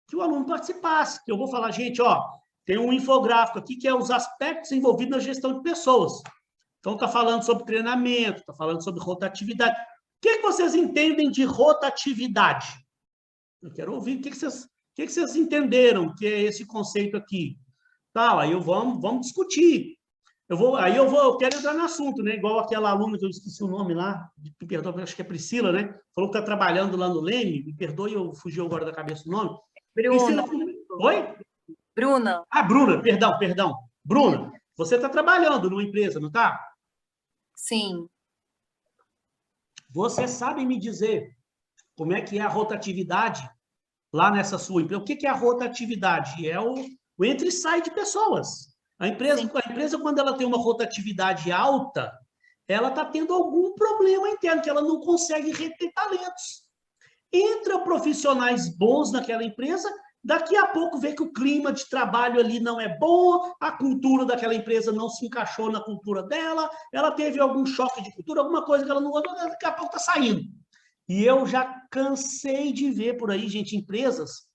que o aluno participasse, que eu vou falar, gente, ó, tem um infográfico aqui que é os aspectos envolvidos na gestão de pessoas. Então, está falando sobre treinamento, está falando sobre rotatividade. O que vocês entendem de rotatividade? Eu quero ouvir o que vocês entenderam que é esse conceito aqui. Tá, aí vamos discutir. Eu quero entrar no assunto, né? Igual aquela aluna que eu esqueci o nome lá, me perdoa, acho que é Priscila, né? Falou que está trabalhando lá no Leme, me perdoe, eu fugi agora da cabeça do nome. Bruna. Oi? Bruna. Bruna, perdão. Bruna, você está trabalhando numa empresa, não está? Sim. Você sabe me dizer como é que é a rotatividade lá nessa sua empresa? O que é a rotatividade? É o entra e sai de pessoas. A empresa, quando ela tem uma rotatividade alta, ela está tendo algum problema interno, que ela não consegue reter talentos. Entra profissionais bons naquela empresa, daqui a pouco vê que o clima de trabalho ali não é bom, a cultura daquela empresa não se encaixou na cultura dela, ela teve algum choque de cultura, alguma coisa que ela não gostou, daqui a pouco está saindo. E eu já cansei de ver por aí, gente, empresas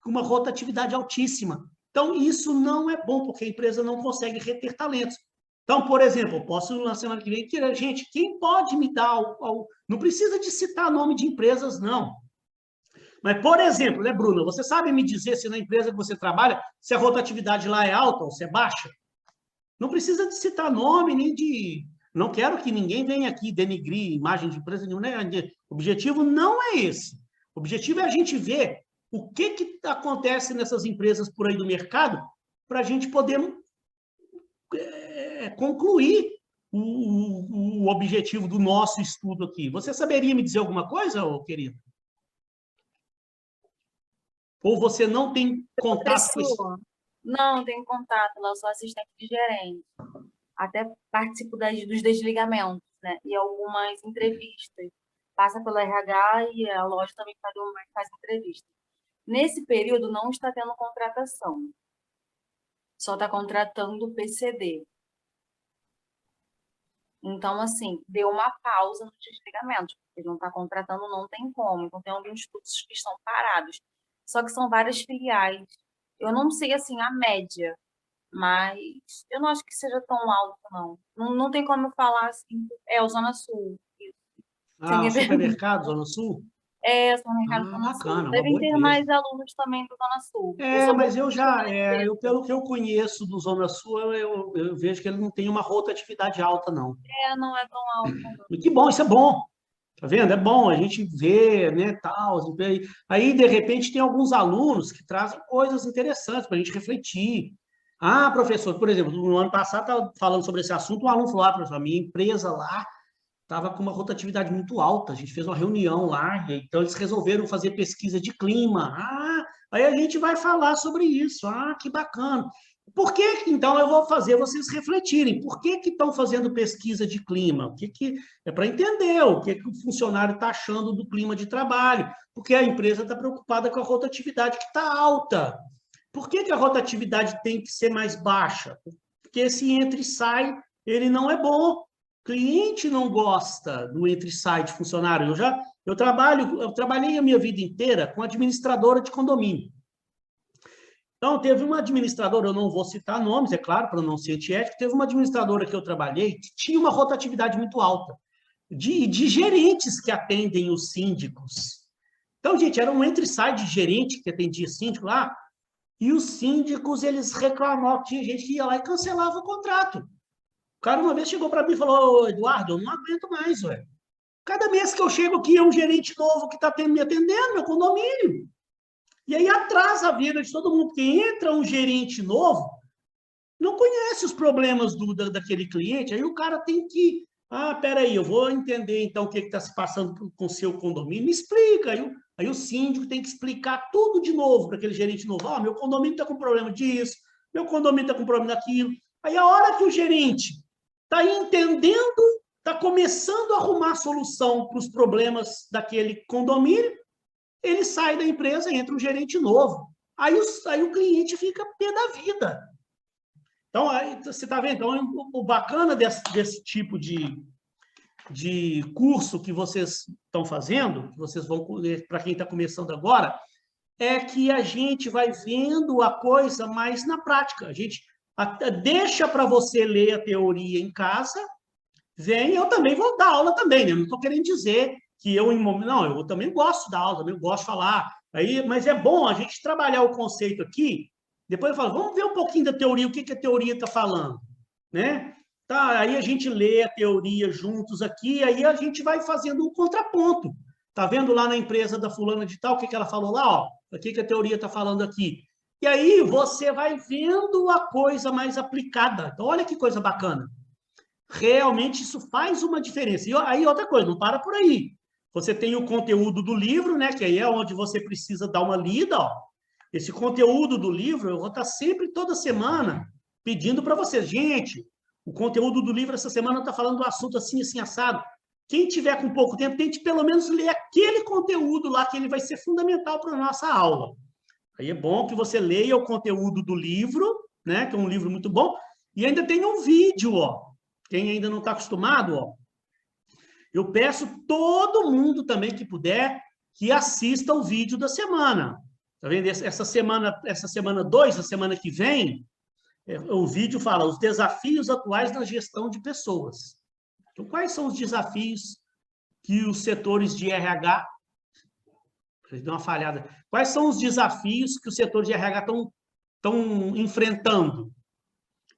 com uma rotatividade altíssima. Então, isso não é bom, porque a empresa não consegue reter talentos. Então, por exemplo, eu posso, na semana que vem, gente, quem pode me dar... Não precisa de citar nome de empresas, não. Mas, por exemplo, né, Bruna, você sabe me dizer se na empresa que você trabalha, se a rotatividade lá é alta ou se é baixa? Não precisa de citar nome, nem de... Não quero que ninguém venha aqui denigrir imagem de empresa nenhuma. Né? O objetivo não é esse. O objetivo é a gente ver o que acontece nessas empresas por aí do mercado para a gente poder concluir o objetivo do nosso estudo aqui. Você saberia me dizer alguma coisa, querido? Ou você não tem contato com isso? Não, tenho contato, eu sou assistente de gerente. Até participo dos desligamentos, né? E algumas entrevistas. Passa pelo RH e a loja também faz entrevista. Nesse período não está tendo contratação. Só está contratando o PCD. Então, assim, deu uma pausa no desligamento, porque não está contratando, não tem como. Então, tem alguns cursos que estão parados. Só que são várias filiais. Eu não sei, assim, a média mas eu não acho que seja tão alto, não. Não tem como eu falar assim, o Zona Sul. Você Ah, o entendeu? supermercado, Zona Sul? É, supermercado Ah, Zona Sul. bacana, uma Devem boa ter empresa. mais alunos também do Zona Sul. Eu É, sou mas bolsista da empresa. pelo que eu conheço do Zona Sul, eu vejo que ele não tem uma rotatividade alta, não. É, não é tão alto, não. E que bom, isso é bom. Tá vendo? É bom a gente ver, né, tal. Aí, de repente, tem alguns alunos que trazem coisas interessantes para a gente refletir. Ah, professor, por exemplo, no ano passado, estava falando sobre esse assunto, um aluno falou, ah, professor, a minha empresa lá estava com uma rotatividade muito alta. A gente fez uma reunião lá, então eles resolveram fazer pesquisa de clima. Ah, aí a gente vai falar sobre isso. Ah, que bacana. Por que, então, eu vou fazer vocês refletirem? Por que estão fazendo pesquisa de clima? É para entender o que o funcionário está achando do clima de trabalho, porque a empresa está preocupada com a rotatividade que está alta. Por que a rotatividade tem que ser mais baixa? Porque esse entra e sai, ele não é bom. Cliente não gosta do entre e sai de funcionário. Eu trabalhei a minha vida inteira com administradora de condomínio. Então, teve uma administradora, eu não vou citar nomes, é claro, para não ser antiético, teve uma administradora que eu trabalhei que tinha uma rotatividade muito alta, de gerentes que atendem os síndicos. Então, gente, era um entre e sai de gerente que atendia síndico lá, e os síndicos, eles reclamavam, tinha gente que ia lá e cancelava o contrato. O cara uma vez chegou para mim e falou, Eduardo, eu não aguento mais, ué. Cada mês que eu chego aqui é um gerente novo que está me atendendo, meu condomínio. E aí atrasa a vida de todo mundo, porque entra um gerente novo, não conhece os problemas daquele cliente, aí o cara tem que, peraí, eu vou entender então o que está se passando com o seu condomínio, me explica. Aí o síndico tem que explicar tudo de novo para aquele gerente novo. Meu condomínio está com problema disso, meu condomínio está com problema daquilo. Aí a hora que o gerente está entendendo, está começando a arrumar solução para os problemas daquele condomínio, ele sai da empresa e entra um gerente novo. Aí o cliente fica pé da vida. Então, aí, você está vendo? Então, o bacana desse tipo de curso que vocês estão fazendo, que vocês vão, para quem está começando agora, é que a gente vai vendo a coisa mais na prática. A gente deixa para você ler a teoria em casa, eu também vou dar aula também, né? Não estou querendo dizer que não, eu também gosto da aula, também gosto de falar, mas é bom a gente trabalhar o conceito aqui, depois eu falo, vamos ver um pouquinho da teoria, o que a teoria está falando, né? Tá, aí a gente lê a teoria juntos aqui, aí a gente vai fazendo um contraponto. Tá vendo lá na empresa da fulana de tal, o que ela falou lá, ó, o que a teoria está falando aqui. E aí você vai vendo a coisa mais aplicada. Então, olha que coisa bacana. Realmente isso faz uma diferença. E aí, outra coisa, não para por aí. Você tem o conteúdo do livro, né? Que aí é onde você precisa dar uma lida, ó. Esse conteúdo do livro, eu vou estar sempre, toda semana, pedindo para vocês. Gente, o conteúdo do livro essa semana está falando do assunto assim, assim, assado. Quem tiver com pouco tempo, tente pelo menos ler aquele conteúdo lá, que ele vai ser fundamental para a nossa aula. Aí é bom que você leia o conteúdo do livro, né? Que é um livro muito bom. E ainda tem um vídeo, ó. Quem ainda não está acostumado, ó. Eu peço todo mundo também que puder que assista o vídeo da semana. Tá vendo? Essa semana 2, a semana que vem, o vídeo fala os desafios atuais na gestão de pessoas. Então, quais são os desafios que os setores de RH... Deu uma falhada. Quais são os desafios que os setores de RH estão enfrentando?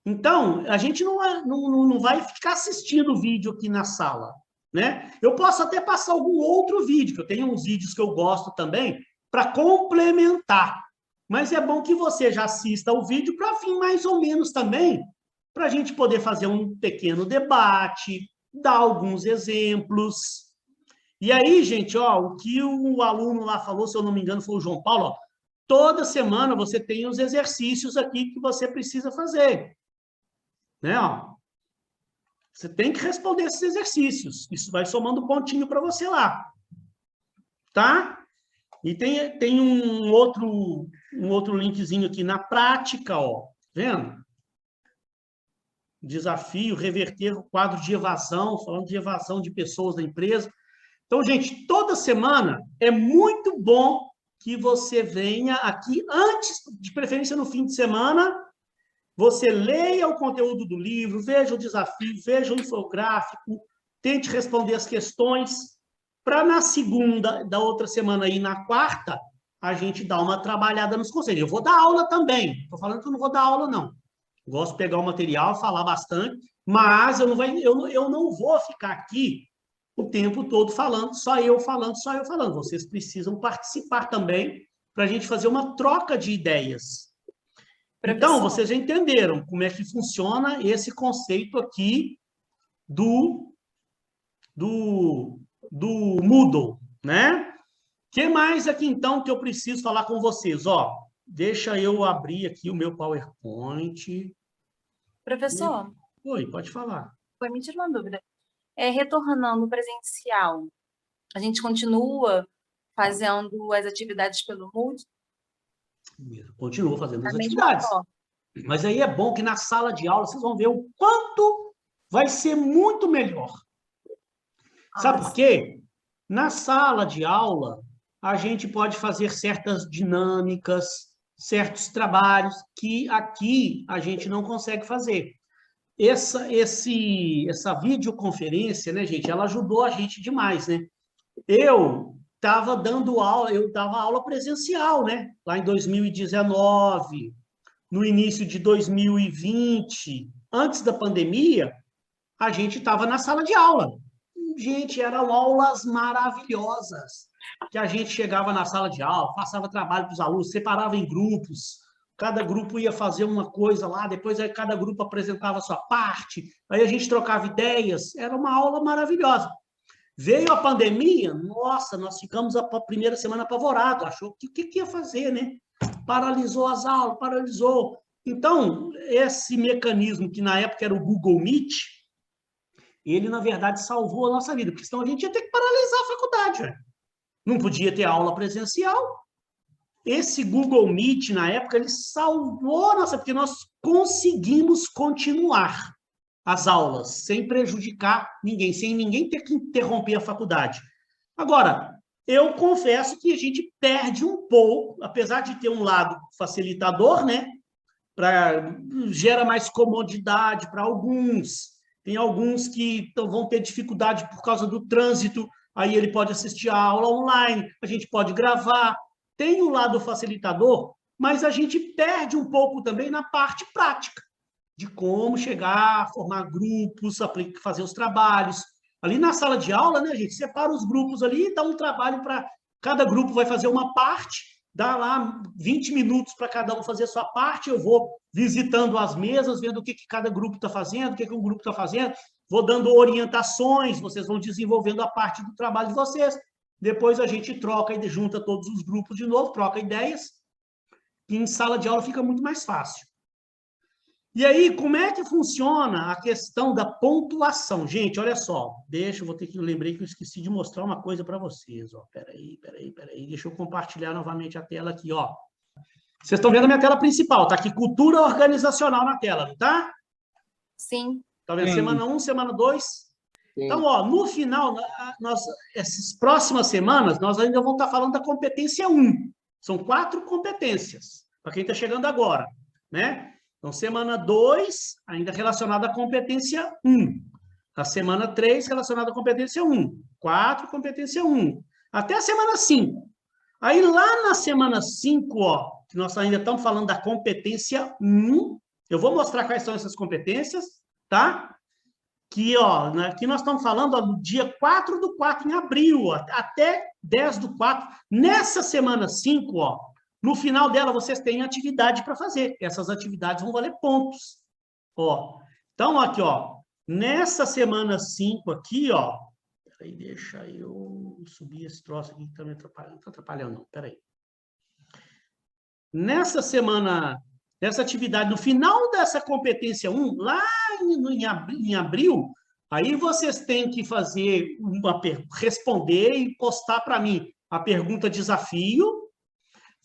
Então, a gente não vai ficar assistindo o vídeo aqui na sala, né? Eu posso até passar algum outro vídeo, que eu tenho uns vídeos que eu gosto também, para complementar. Mas é bom que você já assista o vídeo para vir mais ou menos também, para a gente poder fazer um pequeno debate, dar alguns exemplos. E aí, gente, ó, o que o aluno lá falou, se eu não me engano, foi o João Paulo, ó, toda semana você tem os exercícios aqui que você precisa fazer. Né, ó. Você tem que responder esses exercícios. Isso vai somando pontinho para você lá. Tá? E tem um outro linkzinho aqui na prática, ó. Vendo? Desafio, reverter o quadro de evasão, falando de evasão de pessoas da empresa. Então, gente, toda semana é muito bom que você venha aqui, antes, de preferência no fim de semana, você leia o conteúdo do livro, veja o desafio, veja o infográfico, tente responder as questões, para na segunda da outra semana e na quarta, a gente dar uma trabalhada nos conceitos. Eu vou dar aula também, estou falando que eu não vou dar aula, não. Gosto de pegar o material, falar bastante, mas eu não vou ficar aqui o tempo todo falando, só eu falando, só eu falando. Vocês precisam participar também para a gente fazer uma troca de ideias. Então, vocês já entenderam como é que funciona esse conceito aqui do Moodle, né? O que mais aqui, então, que eu preciso falar com vocês? Ó, deixa eu abrir aqui o meu PowerPoint. Professor? Oi, pode falar. Me tira uma dúvida. Retornando presencial, a gente continua fazendo as atividades pelo Moodle? Continua fazendo as atividades. Mas aí é bom que na sala de aula vocês vão ver o quanto vai ser muito melhor. Sabe por quê? Na sala de aula, a gente pode fazer certas dinâmicas, certos trabalhos que aqui a gente não consegue fazer. Essa videoconferência, né, gente, ela ajudou a gente demais, né? Eu dava aula presencial, né? Lá em 2019, no início de 2020, antes da pandemia, a gente estava na sala de aula. Gente, eram aulas maravilhosas, que a gente chegava na sala de aula, passava trabalho para os alunos, separava em grupos, cada grupo ia fazer uma coisa lá, depois aí cada grupo apresentava a sua parte, aí a gente trocava ideias, era uma aula maravilhosa. Veio a pandemia, nossa, nós ficamos a primeira semana apavorados, achou que o que ia fazer, né? Paralisou as aulas, paralisou. Então, esse mecanismo que na época era o Google Meet, ele, na verdade, salvou a nossa vida, porque senão a gente ia ter que paralisar a faculdade. Né? Não podia ter aula presencial. Esse Google Meet, na época, ele salvou a nossa, porque nós conseguimos continuar as aulas, sem prejudicar ninguém, sem ninguém ter que interromper a faculdade. Agora, eu confesso que a gente perde um pouco, apesar de ter um lado facilitador, né? Gera mais comodidade para alguns. Tem alguns que vão ter dificuldade por causa do trânsito, aí ele pode assistir a aula online, a gente pode gravar. Tem o lado facilitador, mas a gente perde um pouco também na parte prática, de como chegar, formar grupos, fazer os trabalhos. Ali na sala de aula, né, a gente separa os grupos ali e dá um trabalho para... Cada grupo vai fazer uma parte, dá lá 20 minutos para cada um fazer a sua parte, eu vou visitando as mesas, vendo o que cada grupo está fazendo, o que um grupo está fazendo, vou dando orientações, vocês vão desenvolvendo a parte do trabalho de vocês, depois a gente troca e junta todos os grupos de novo, troca ideias, e em sala de aula fica muito mais fácil. E aí, como é que funciona a questão da pontuação? Gente, olha só, lembrei que eu esqueci de mostrar uma coisa para vocês, ó. Peraí, deixa eu compartilhar novamente a tela aqui, ó. Vocês estão vendo a minha tela principal, tá aqui, cultura organizacional na tela, não tá? Sim. Tá vendo? Sim. Semana 1, semana 2. Sim. Então, ó, no final, essas próximas semanas, nós ainda vamos estar falando da competência 1. São 4 competências, para quem está chegando agora, né? Então, semana 2, ainda relacionada à competência 1. A semana 3, relacionada à competência 1. 4, competência 1. Até a semana 5. Aí, lá na semana 5, ó, que nós ainda estamos falando da competência 1, eu vou mostrar quais são essas competências, tá? Que, ó, aqui nós estamos falando, ó, do dia 4/4, em abril, ó, até 10/4. Nessa semana 5, ó, no final dela, vocês têm atividade para fazer. Essas atividades vão valer pontos. Ó. Então, aqui, ó, nessa semana 5 aqui, ó, peraí, deixa eu subir esse troço aqui que está me atrapalhando. Não está atrapalhando, não, peraí. Nessa semana, nessa atividade, no final dessa competência 1, lá em abril, aí vocês têm que fazer responder e postar para mim a pergunta desafio.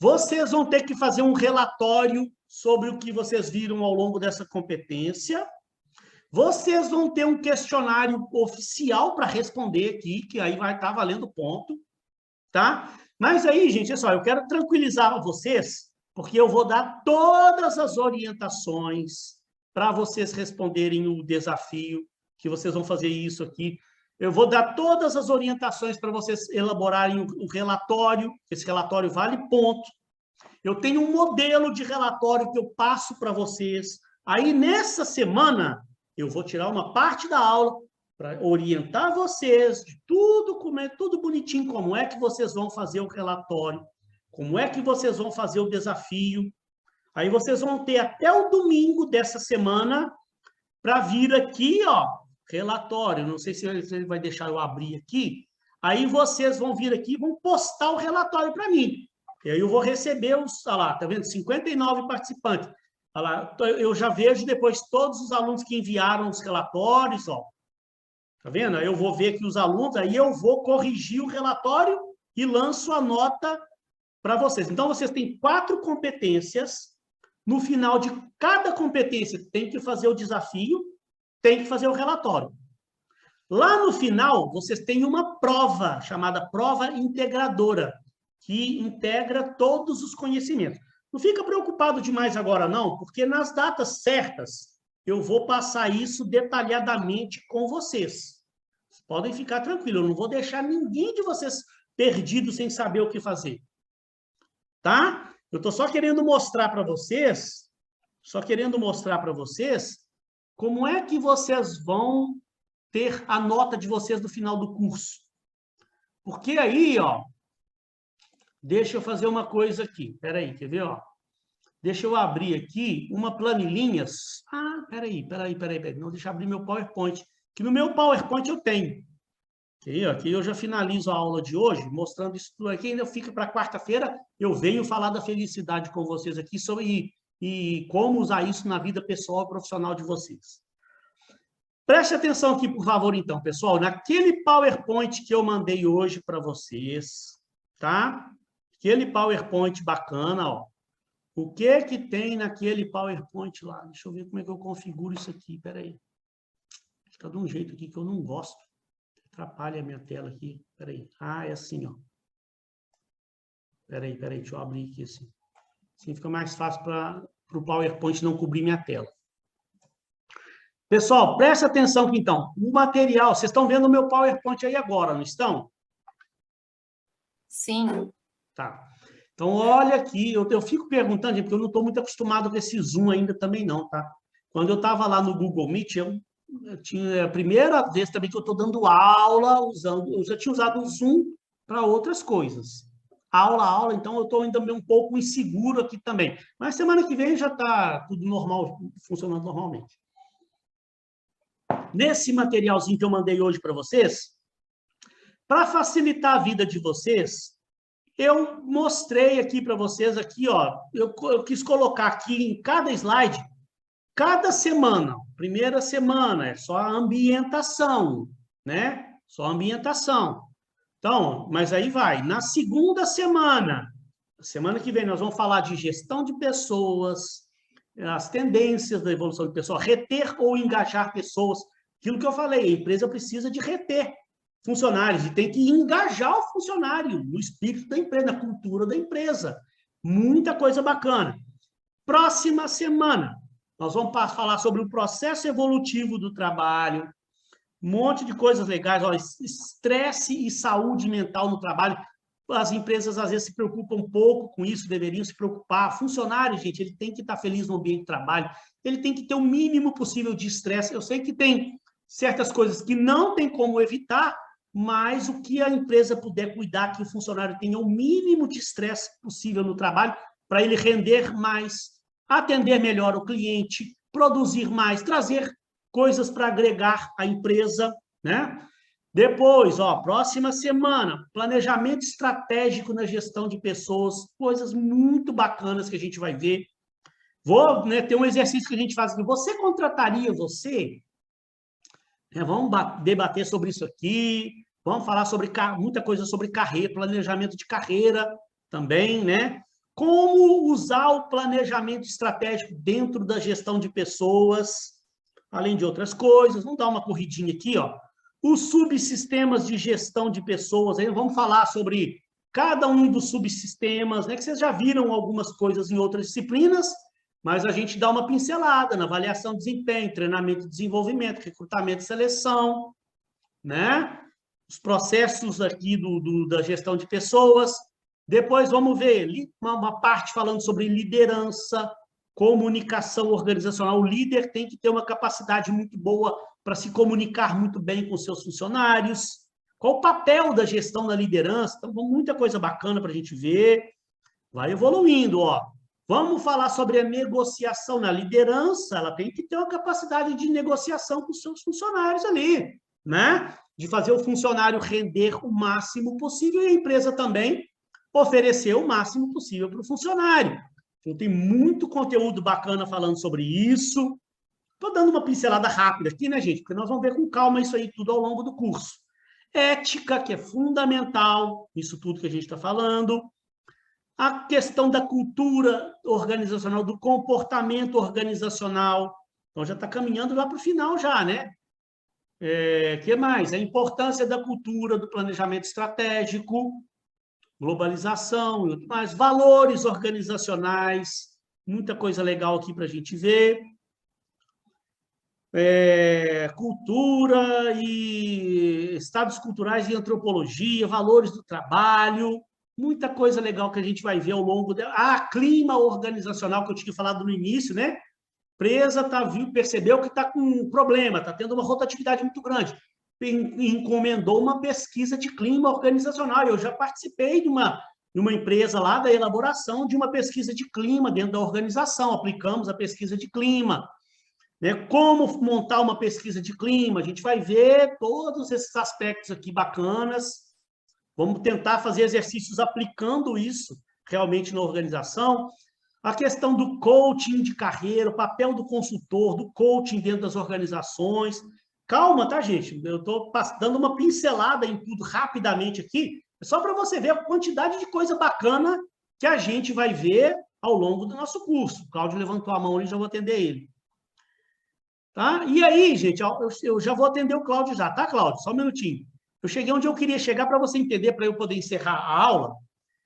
Vocês vão ter que fazer um relatório sobre o que vocês viram ao longo dessa competência. Vocês vão ter um questionário oficial para responder aqui, que aí vai estar valendo ponto, tá? Mas aí, gente, é só, eu quero tranquilizar vocês, porque eu vou dar todas as orientações para vocês responderem o desafio, que vocês vão fazer isso aqui. Eu vou dar todas as orientações para vocês elaborarem o relatório. Esse relatório vale ponto. Eu tenho um modelo de relatório que eu passo para vocês. Aí, nessa semana, eu vou tirar uma parte da aula para orientar vocês de tudo, tudo bonitinho, como é que vocês vão fazer o relatório, como é que vocês vão fazer o desafio. Aí vocês vão ter até o domingo dessa semana para vir aqui, ó, relatório. Não sei se ele vai deixar eu abrir aqui. Aí vocês vão vir aqui e vão postar o relatório para mim. E aí eu vou receber os, olha lá, tá vendo? 59 participantes. Olha lá, eu já vejo depois todos os alunos que enviaram os relatórios, ó. Tá vendo? Aí eu vou ver aqui os alunos, aí eu vou corrigir o relatório e lanço a nota para vocês. Então, vocês têm 4 competências. No final de cada competência, tem que fazer o desafio, tem que fazer o relatório. Lá no final, vocês têm uma prova, chamada prova integradora, que integra todos os conhecimentos. Não fica preocupado demais agora, não, porque nas datas certas, eu vou passar isso detalhadamente com vocês. Podem ficar tranquilos, eu não vou deixar ninguém de vocês perdido sem saber o que fazer. Tá? Eu estou só querendo mostrar para vocês, como é que vocês vão ter a nota de vocês no final do curso. Porque aí, ó, deixa eu fazer uma coisa aqui. Espera aí, quer ver, ó? Deixa eu abrir aqui uma planilhinha. Ah, espera aí. Não, deixa eu abrir meu PowerPoint. Que no meu PowerPoint eu tenho. Aqui eu já finalizo a aula de hoje, mostrando isso tudo aqui. Ainda fica para quarta-feira, eu venho falar da felicidade com vocês aqui sobre e como usar isso na vida pessoal e profissional de vocês. Preste atenção aqui, por favor, então, pessoal. Naquele PowerPoint que eu mandei hoje para vocês, tá? Aquele PowerPoint bacana, ó. O que que tem naquele PowerPoint lá? Deixa eu ver como é que eu configuro isso aqui. Espera aí. Está de um jeito aqui que eu não gosto. Atrapalha a minha tela aqui. Espera aí. Ah, é assim, ó. Espera aí. Deixa eu abrir aqui assim. Assim fica mais fácil para o PowerPoint não cobrir minha tela. Pessoal, presta atenção aqui, então. O material, vocês estão vendo o meu PowerPoint aí agora, não estão? Sim. Tá. Então, olha aqui, eu fico perguntando, gente, porque eu não estou muito acostumado com esse Zoom ainda também não, tá? Quando eu estava lá no Google Meet, eu tinha a primeira vez também que eu estou dando aula, eu já tinha usado o Zoom para outras coisas. Aula, então eu estou ainda um pouco inseguro aqui também. Mas semana que vem já está tudo normal, funcionando normalmente. Nesse materialzinho que eu mandei hoje para vocês, para facilitar a vida de vocês, eu mostrei aqui para vocês, aqui, ó, eu quis colocar aqui em cada slide, cada semana. Primeira semana é só a ambientação, né? Só a ambientação. Então, mas aí vai. Na segunda semana, semana que vem, nós vamos falar de gestão de pessoas, as tendências da evolução de pessoas, reter ou engajar pessoas. Aquilo que eu falei, a empresa precisa de reter funcionários e tem que engajar o funcionário no espírito da empresa, na cultura da empresa. Muita coisa bacana. Próxima semana, nós vamos falar sobre o processo evolutivo do trabalho, um monte de coisas legais, ó, estresse e saúde mental no trabalho. As empresas, às vezes, se preocupam um pouco com isso, deveriam se preocupar. Funcionário, gente, ele tem que estar feliz no ambiente de trabalho, ele tem que ter o mínimo possível de estresse. Eu sei que tem certas coisas que não tem como evitar, mas o que a empresa puder cuidar, que o funcionário tenha o mínimo de estresse possível no trabalho, para ele render mais, atender melhor o cliente, produzir mais, trazer coisas para agregar à empresa, né? Depois, ó, próxima semana, planejamento estratégico na gestão de pessoas, coisas muito bacanas que a gente vai ver. Vou, né, ter um exercício que a gente faz aqui. Você contrataria você? Vamos debater sobre isso aqui, vamos falar sobre muita coisa sobre carreira, planejamento de carreira também, né? Como usar o planejamento estratégico dentro da gestão de pessoas, além de outras coisas. Vamos dar uma corridinha aqui, ó. Os subsistemas de gestão de pessoas, aí vamos falar sobre cada um dos subsistemas, né, que vocês já viram algumas coisas em outras disciplinas, mas a gente dá uma pincelada na avaliação de desempenho, treinamento e desenvolvimento, recrutamento e seleção, né? Os processos aqui da gestão de pessoas. Depois vamos ver uma parte falando sobre liderança, comunicação organizacional. O líder tem que ter uma capacidade muito boa para se comunicar muito bem com seus funcionários. Qual o papel da gestão na liderança? Então, muita coisa bacana para a gente ver. Vai evoluindo, ó. Vamos falar sobre a negociação na liderança. Ela tem que ter uma capacidade de negociação com os seus funcionários ali, né? De fazer o funcionário render o máximo possível e a empresa também oferecer o máximo possível para o funcionário. Então, tem muito conteúdo bacana falando sobre isso. Estou dando uma pincelada rápida aqui, né, gente? Porque nós vamos ver com calma isso aí tudo ao longo do curso. Ética, que é fundamental, isso tudo que a gente está falando. A questão da cultura organizacional, do comportamento organizacional. Então, já está caminhando lá para o final já, né? Que mais? A importância da cultura, do planejamento estratégico, globalização e outro mais. Valores organizacionais, muita coisa legal aqui para a gente ver. Cultura e estados culturais e antropologia, valores do trabalho, muita coisa legal que a gente vai ver ao longo dela. Clima organizacional, que eu tinha falado no início, né? A empresa percebeu que está com um problema, está tendo uma rotatividade muito grande. Encomendou uma pesquisa de clima organizacional. Eu já participei de uma empresa lá da elaboração de uma pesquisa de clima dentro da organização. Aplicamos a pesquisa de clima. Né? Como montar uma pesquisa de clima? A gente vai ver todos esses aspectos aqui bacanas. Vamos tentar fazer exercícios aplicando isso realmente na organização. A questão do coaching de carreira, o papel do consultor, do coaching dentro das organizações. Calma, tá, gente? Eu estou dando uma pincelada em tudo rapidamente aqui, só para você ver a quantidade de coisa bacana que a gente vai ver ao longo do nosso curso. O Cláudio levantou a mão ali, já vou atender ele. Tá? E aí, gente, eu já vou atender o Cláudio já, tá, Cláudio? Só um minutinho. Eu cheguei onde eu queria chegar para você entender, para eu poder encerrar a aula.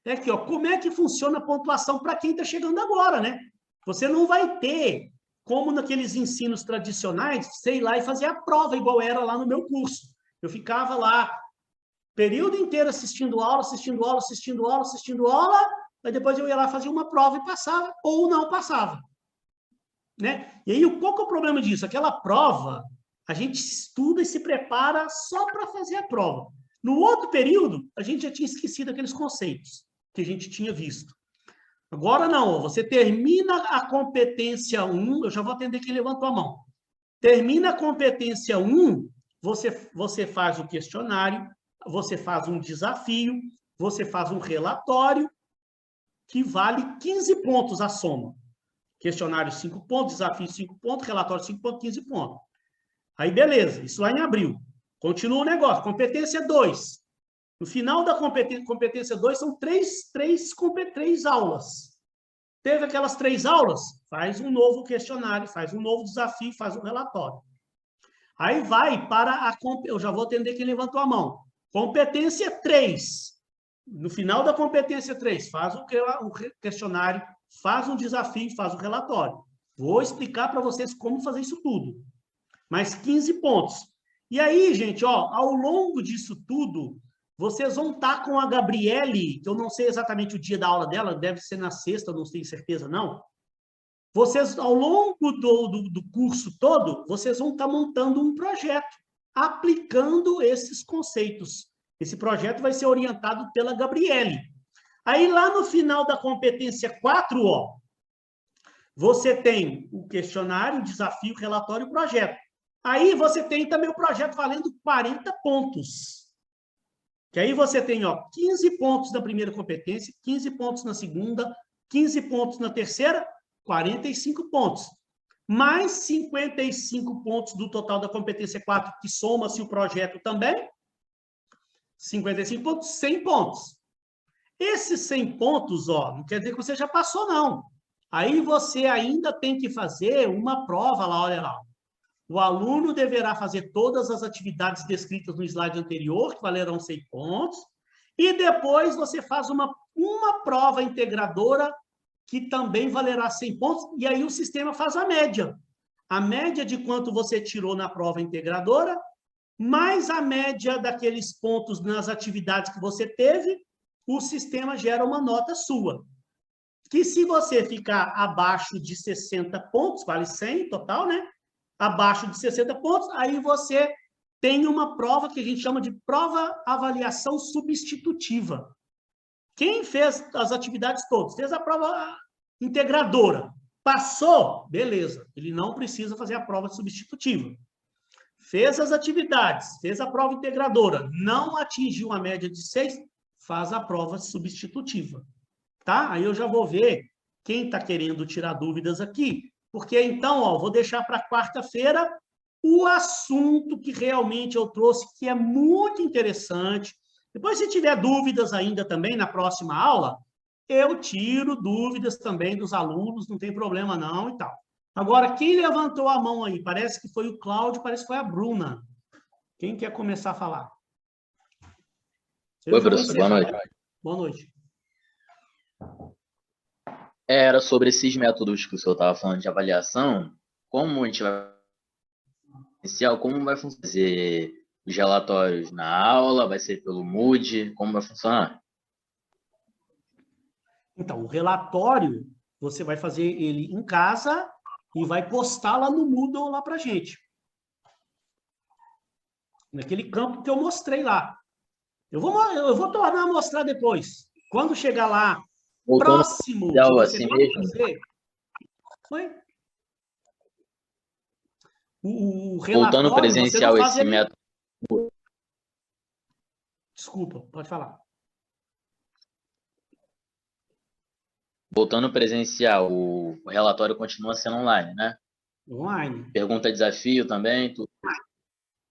É aqui, ó, como é que funciona a pontuação para quem está chegando agora, né? Você não vai ter, como naqueles ensinos tradicionais, sei lá, e fazer a prova igual era lá no meu curso. Eu ficava lá, período inteiro assistindo aula, aí depois eu ia lá fazer uma prova e passava, ou não passava. Né? E aí, qual que é o problema disso? Aquela prova, a gente estuda e se prepara só para fazer a prova. No outro período, a gente já tinha esquecido aqueles conceitos que a gente tinha visto. Agora não, você termina a competência 1, eu já vou atender quem levantou a mão. Termina a competência 1, você faz o questionário, você faz um desafio, você faz um relatório que vale 15 pontos a soma. Questionário 5 pontos, desafio 5 pontos, relatório 5 pontos, 15 pontos. Aí, beleza, isso lá em abril. Continua o negócio. Competência 2. No final da competência 2, são três aulas. Teve aquelas 3 aulas? Faz um novo questionário, faz um novo desafio, faz um relatório. Aí vai para a... Eu já vou atender quem levantou a mão. Competência 3. No final da competência 3, faz um questionário, faz um desafio, faz um relatório. Vou explicar para vocês como fazer isso tudo. Mais 15 pontos. E aí, gente, ó, ao longo disso tudo, vocês vão estar com a Gabriele, que eu não sei exatamente o dia da aula dela, deve ser na sexta, não tenho certeza, não. Vocês, ao longo do curso todo, vocês vão estar montando um projeto, aplicando esses conceitos. Esse projeto vai ser orientado pela Gabriele. Aí, lá no final da competência 4, ó, você tem o questionário, o desafio, o relatório e o projeto. Aí, você tem também o projeto valendo 40 pontos. Que aí você tem, ó, 15 pontos na primeira competência, 15 pontos na segunda, 15 pontos na terceira, 45 pontos. Mais 55 pontos do total da competência 4, que soma-se o projeto também. 55 pontos, 100 pontos. Esses 100 pontos, ó, não quer dizer que você já passou, não. Aí você ainda tem que fazer uma prova lá, olha lá. O aluno deverá fazer todas as atividades descritas no slide anterior, que valerão 100 pontos, E depois você faz uma prova integradora que também valerá 100 pontos, e aí o sistema faz a média. A média de quanto você tirou na prova integradora, mais a média daqueles pontos nas atividades que você teve, o sistema gera uma nota sua. Que se você ficar abaixo de 60 pontos, vale 100 total, né? Abaixo de 60 pontos, aí você tem uma prova que a gente chama de prova avaliação substitutiva. Quem fez as atividades todas, fez a prova integradora, passou, beleza, ele não precisa fazer a prova substitutiva. Fez as atividades, fez a prova integradora, não atingiu a média de 6, faz a prova substitutiva. Tá? Aí eu já vou ver quem está querendo tirar dúvidas aqui, porque então, ó, vou deixar para quarta-feira o assunto que realmente eu trouxe, que é muito interessante. Depois, se tiver dúvidas ainda também na próxima aula, eu tiro dúvidas também dos alunos, não tem problema não e tal. Agora, quem levantou a mão aí? Parece que foi o Cláudio, parece que foi a Bruna. Quem quer começar a falar? Oi, professor, boa noite. Boa noite. Era sobre esses métodos que o senhor estava falando de avaliação, como a gente vai iniciar, como vai funcionar os relatórios na aula, vai ser pelo Moodle, como vai funcionar? Então, o relatório, você vai fazer ele em casa e vai postar lá no Moodle lá para a gente. Naquele campo que eu mostrei lá. Eu vou tornar a mostrar depois. Quando chegar lá, próximo de você assim fazer... Oi? O relatório, voltando presencial esse método. Desculpa, pode falar. Voltando presencial, o relatório continua sendo online, né? Online. Pergunta, desafio também, tudo.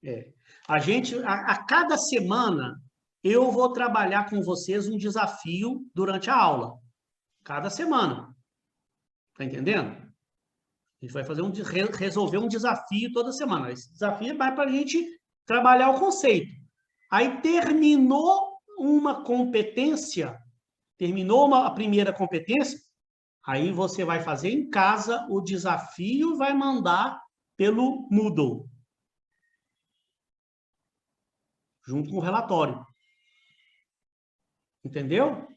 É. A gente, a cada semana, eu vou trabalhar com vocês um desafio durante a aula. Cada semana. Tá entendendo? A gente vai fazer resolver um desafio toda semana. Esse desafio vai para a gente trabalhar o conceito. Aí terminou uma competência, a primeira competência, aí você vai fazer em casa o desafio, vai mandar pelo Moodle. Junto com o relatório. Entendeu?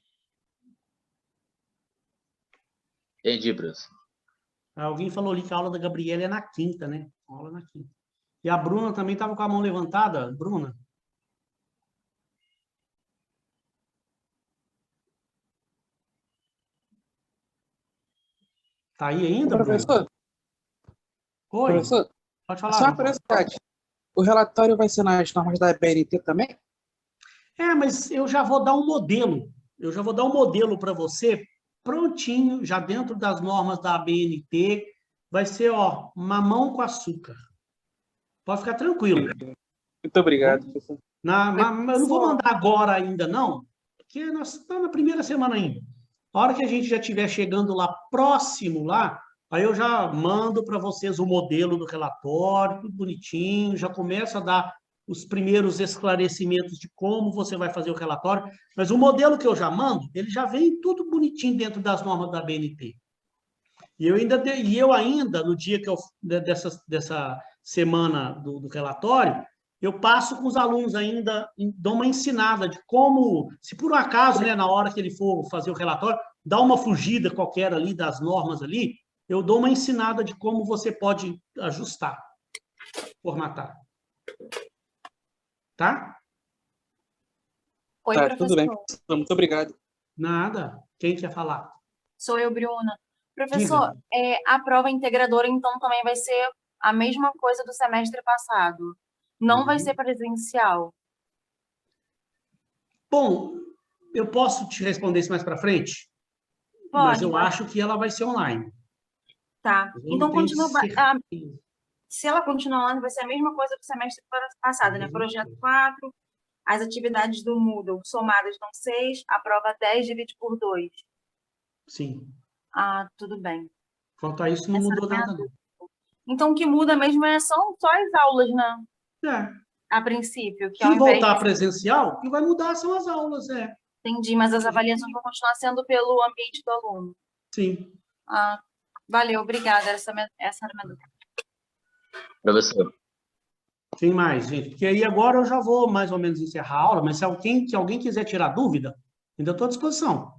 Entendi, professor. Alguém falou ali que a aula da Gabriela é na quinta, né? A aula na quinta. E a Bruna também estava com a mão levantada. Bruna? Tá aí ainda, professor? Bruna? Oi. Professor? Pode falar. Só uma curiosidade. O relatório vai ser nas normas da BNT também? Mas eu já vou dar um modelo. Eu já vou dar um modelo para você, prontinho, já dentro das normas da ABNT. Vai ser, ó, mamão com açúcar. Pode ficar tranquilo. Muito obrigado, professor. Eu não vou mandar agora ainda, não, porque nós estamos na primeira semana ainda. A hora que a gente já estiver chegando lá próximo lá, aí eu já mando para vocês o modelo do relatório, tudo bonitinho, já começo a dar os primeiros esclarecimentos de como você vai fazer o relatório, mas o modelo que eu já mando, ele já vem tudo bonitinho dentro das normas da BNT. E eu ainda, no dia que dessa semana do relatório, eu passo com os alunos ainda, dou uma ensinada de como, se por um acaso, né, na hora que ele for fazer o relatório, dá uma fugida qualquer ali das normas ali, eu dou uma ensinada de como você pode ajustar, formatar. Tá? Oi, Tá, professor. tudo bem, professor. Muito obrigado. Nada. Quem quer falar? Sou eu, Bruna. Professor, a prova integradora, então, também vai ser a mesma coisa do semestre passado. Não vai ser presencial. Bom, eu posso te responder isso mais para frente? Mas eu acho que ela vai ser online. Tá. Eu Então, não tenho continua. certeza. Se ela continuar online, vai ser a mesma coisa do semestre passado, né? Projeto 4, as atividades do Moodle somadas dão 6, a prova 10 divide por 2. Sim. Ah, tudo bem. Quanto a isso, não mudou nada. Então, o que muda mesmo são só as aulas, né? a princípio. Que Se ao invés voltar de... presencial, o que vai mudar são as aulas, Entendi, mas as avaliações vão continuar sendo pelo ambiente do aluno. Sim. Ah, valeu, obrigada. Essa era a minha dúvida. Professor, Quem mais, gente? Porque aí agora eu já vou mais ou menos encerrar a aula, mas se alguém quiser tirar dúvida, ainda estou à disposição.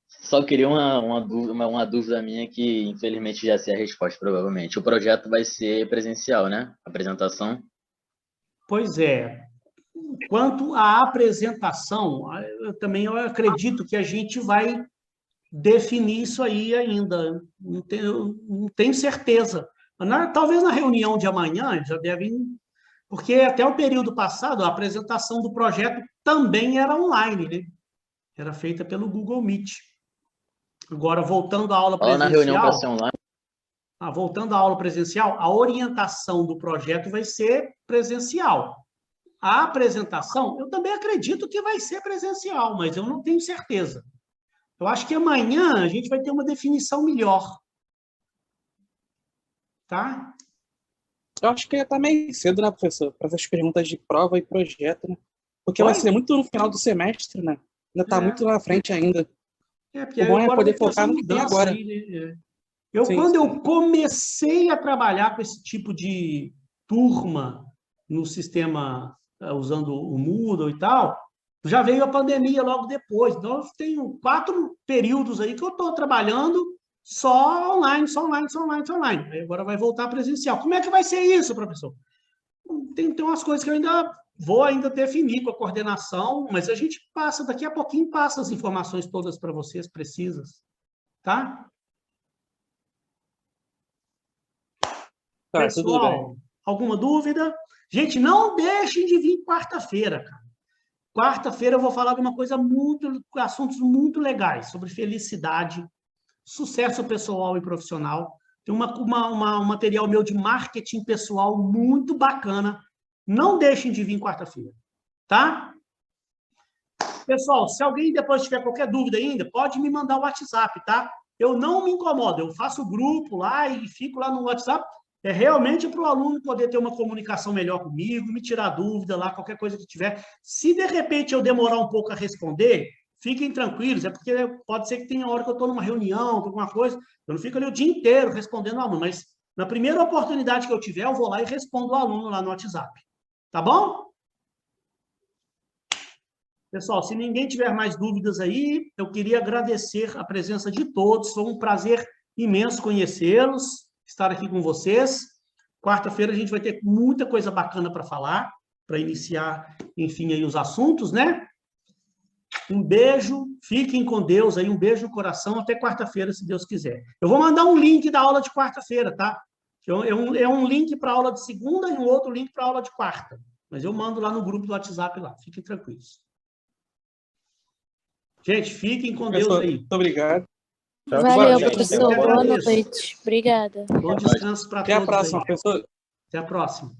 só queria uma dúvida minha que, infelizmente, já sei a resposta, provavelmente. O projeto vai ser presencial, né? Apresentação. Pois é. Quanto à apresentação, eu acredito que a gente vai definir isso aí ainda. Não tenho certeza. Talvez na reunião de amanhã já devem. Porque até o período passado, a apresentação do projeto também era online, né? Era feita pelo Google Meet. Agora, voltando à aula Fala na reunião para ser presencial. online. Voltando à aula presencial, a orientação do projeto vai ser presencial. A apresentação, eu também acredito que vai ser presencial, mas eu não tenho certeza. Eu acho que amanhã a gente vai ter uma definição melhor. Tá? Eu acho que está meio cedo, né, professor, para essas perguntas de prova e projeto, né? Porque Oi? vai ser muito no final do semestre, né? Ainda está muito na frente ainda. Porque O bom é agora poder vai ter essa focar no que tem mudança agora. aí, né? Sim, Quando sim. eu comecei a trabalhar com esse tipo de turma no sistema, usando o Moodle e tal, já veio a pandemia logo depois. Então, eu tenho 4 períodos aí que eu estou trabalhando só online, só online, só online, só online. Aí agora vai voltar presencial. Como é que vai ser isso, professor? Tem umas coisas que eu ainda vou definir com a coordenação, mas a gente passa, daqui a pouquinho passa as informações todas para vocês precisas, tá? Tá, tudo bem. Pessoal, alguma dúvida? Gente, não deixem de vir quarta-feira, cara. Quarta-feira eu vou falar de uma coisa assuntos muito legais, sobre felicidade, sucesso pessoal e profissional. Tem um material meu de marketing pessoal muito bacana. Não deixem de vir quarta-feira, tá? Pessoal, se alguém depois tiver qualquer dúvida ainda, pode me mandar o WhatsApp, tá? Eu não me incomodo, eu faço grupo lá e fico lá no WhatsApp. É realmente para o aluno poder ter uma comunicação melhor comigo, me tirar dúvida lá, qualquer coisa que tiver. Se de repente eu demorar um pouco a responder, fiquem tranquilos, é porque pode ser que tenha hora que eu estou numa reunião, alguma coisa, eu não fico ali o dia inteiro respondendo o aluno, mas na primeira oportunidade que eu tiver, eu vou lá e respondo o aluno lá no WhatsApp. Tá bom? Pessoal, se ninguém tiver mais dúvidas aí, eu queria agradecer a presença de todos, foi um prazer imenso conhecê-los, estar aqui com vocês. Quarta-feira a gente vai ter muita coisa bacana para falar, para iniciar, enfim, aí os assuntos, né? Um beijo, fiquem com Deus aí, um beijo no coração, até quarta-feira, se Deus quiser. Eu vou mandar um link da aula de quarta-feira, tá? É um link para a aula de segunda e um outro link para a aula de quarta. Mas eu mando lá no grupo do WhatsApp lá, fiquem tranquilos. Gente, fiquem com Deus aí. Muito obrigado. Valeu, gente. professor. Eu que Boa agradeço. noite. Obrigada. Bom descanso para todos. Até a próxima, aí. professor. Até a próxima.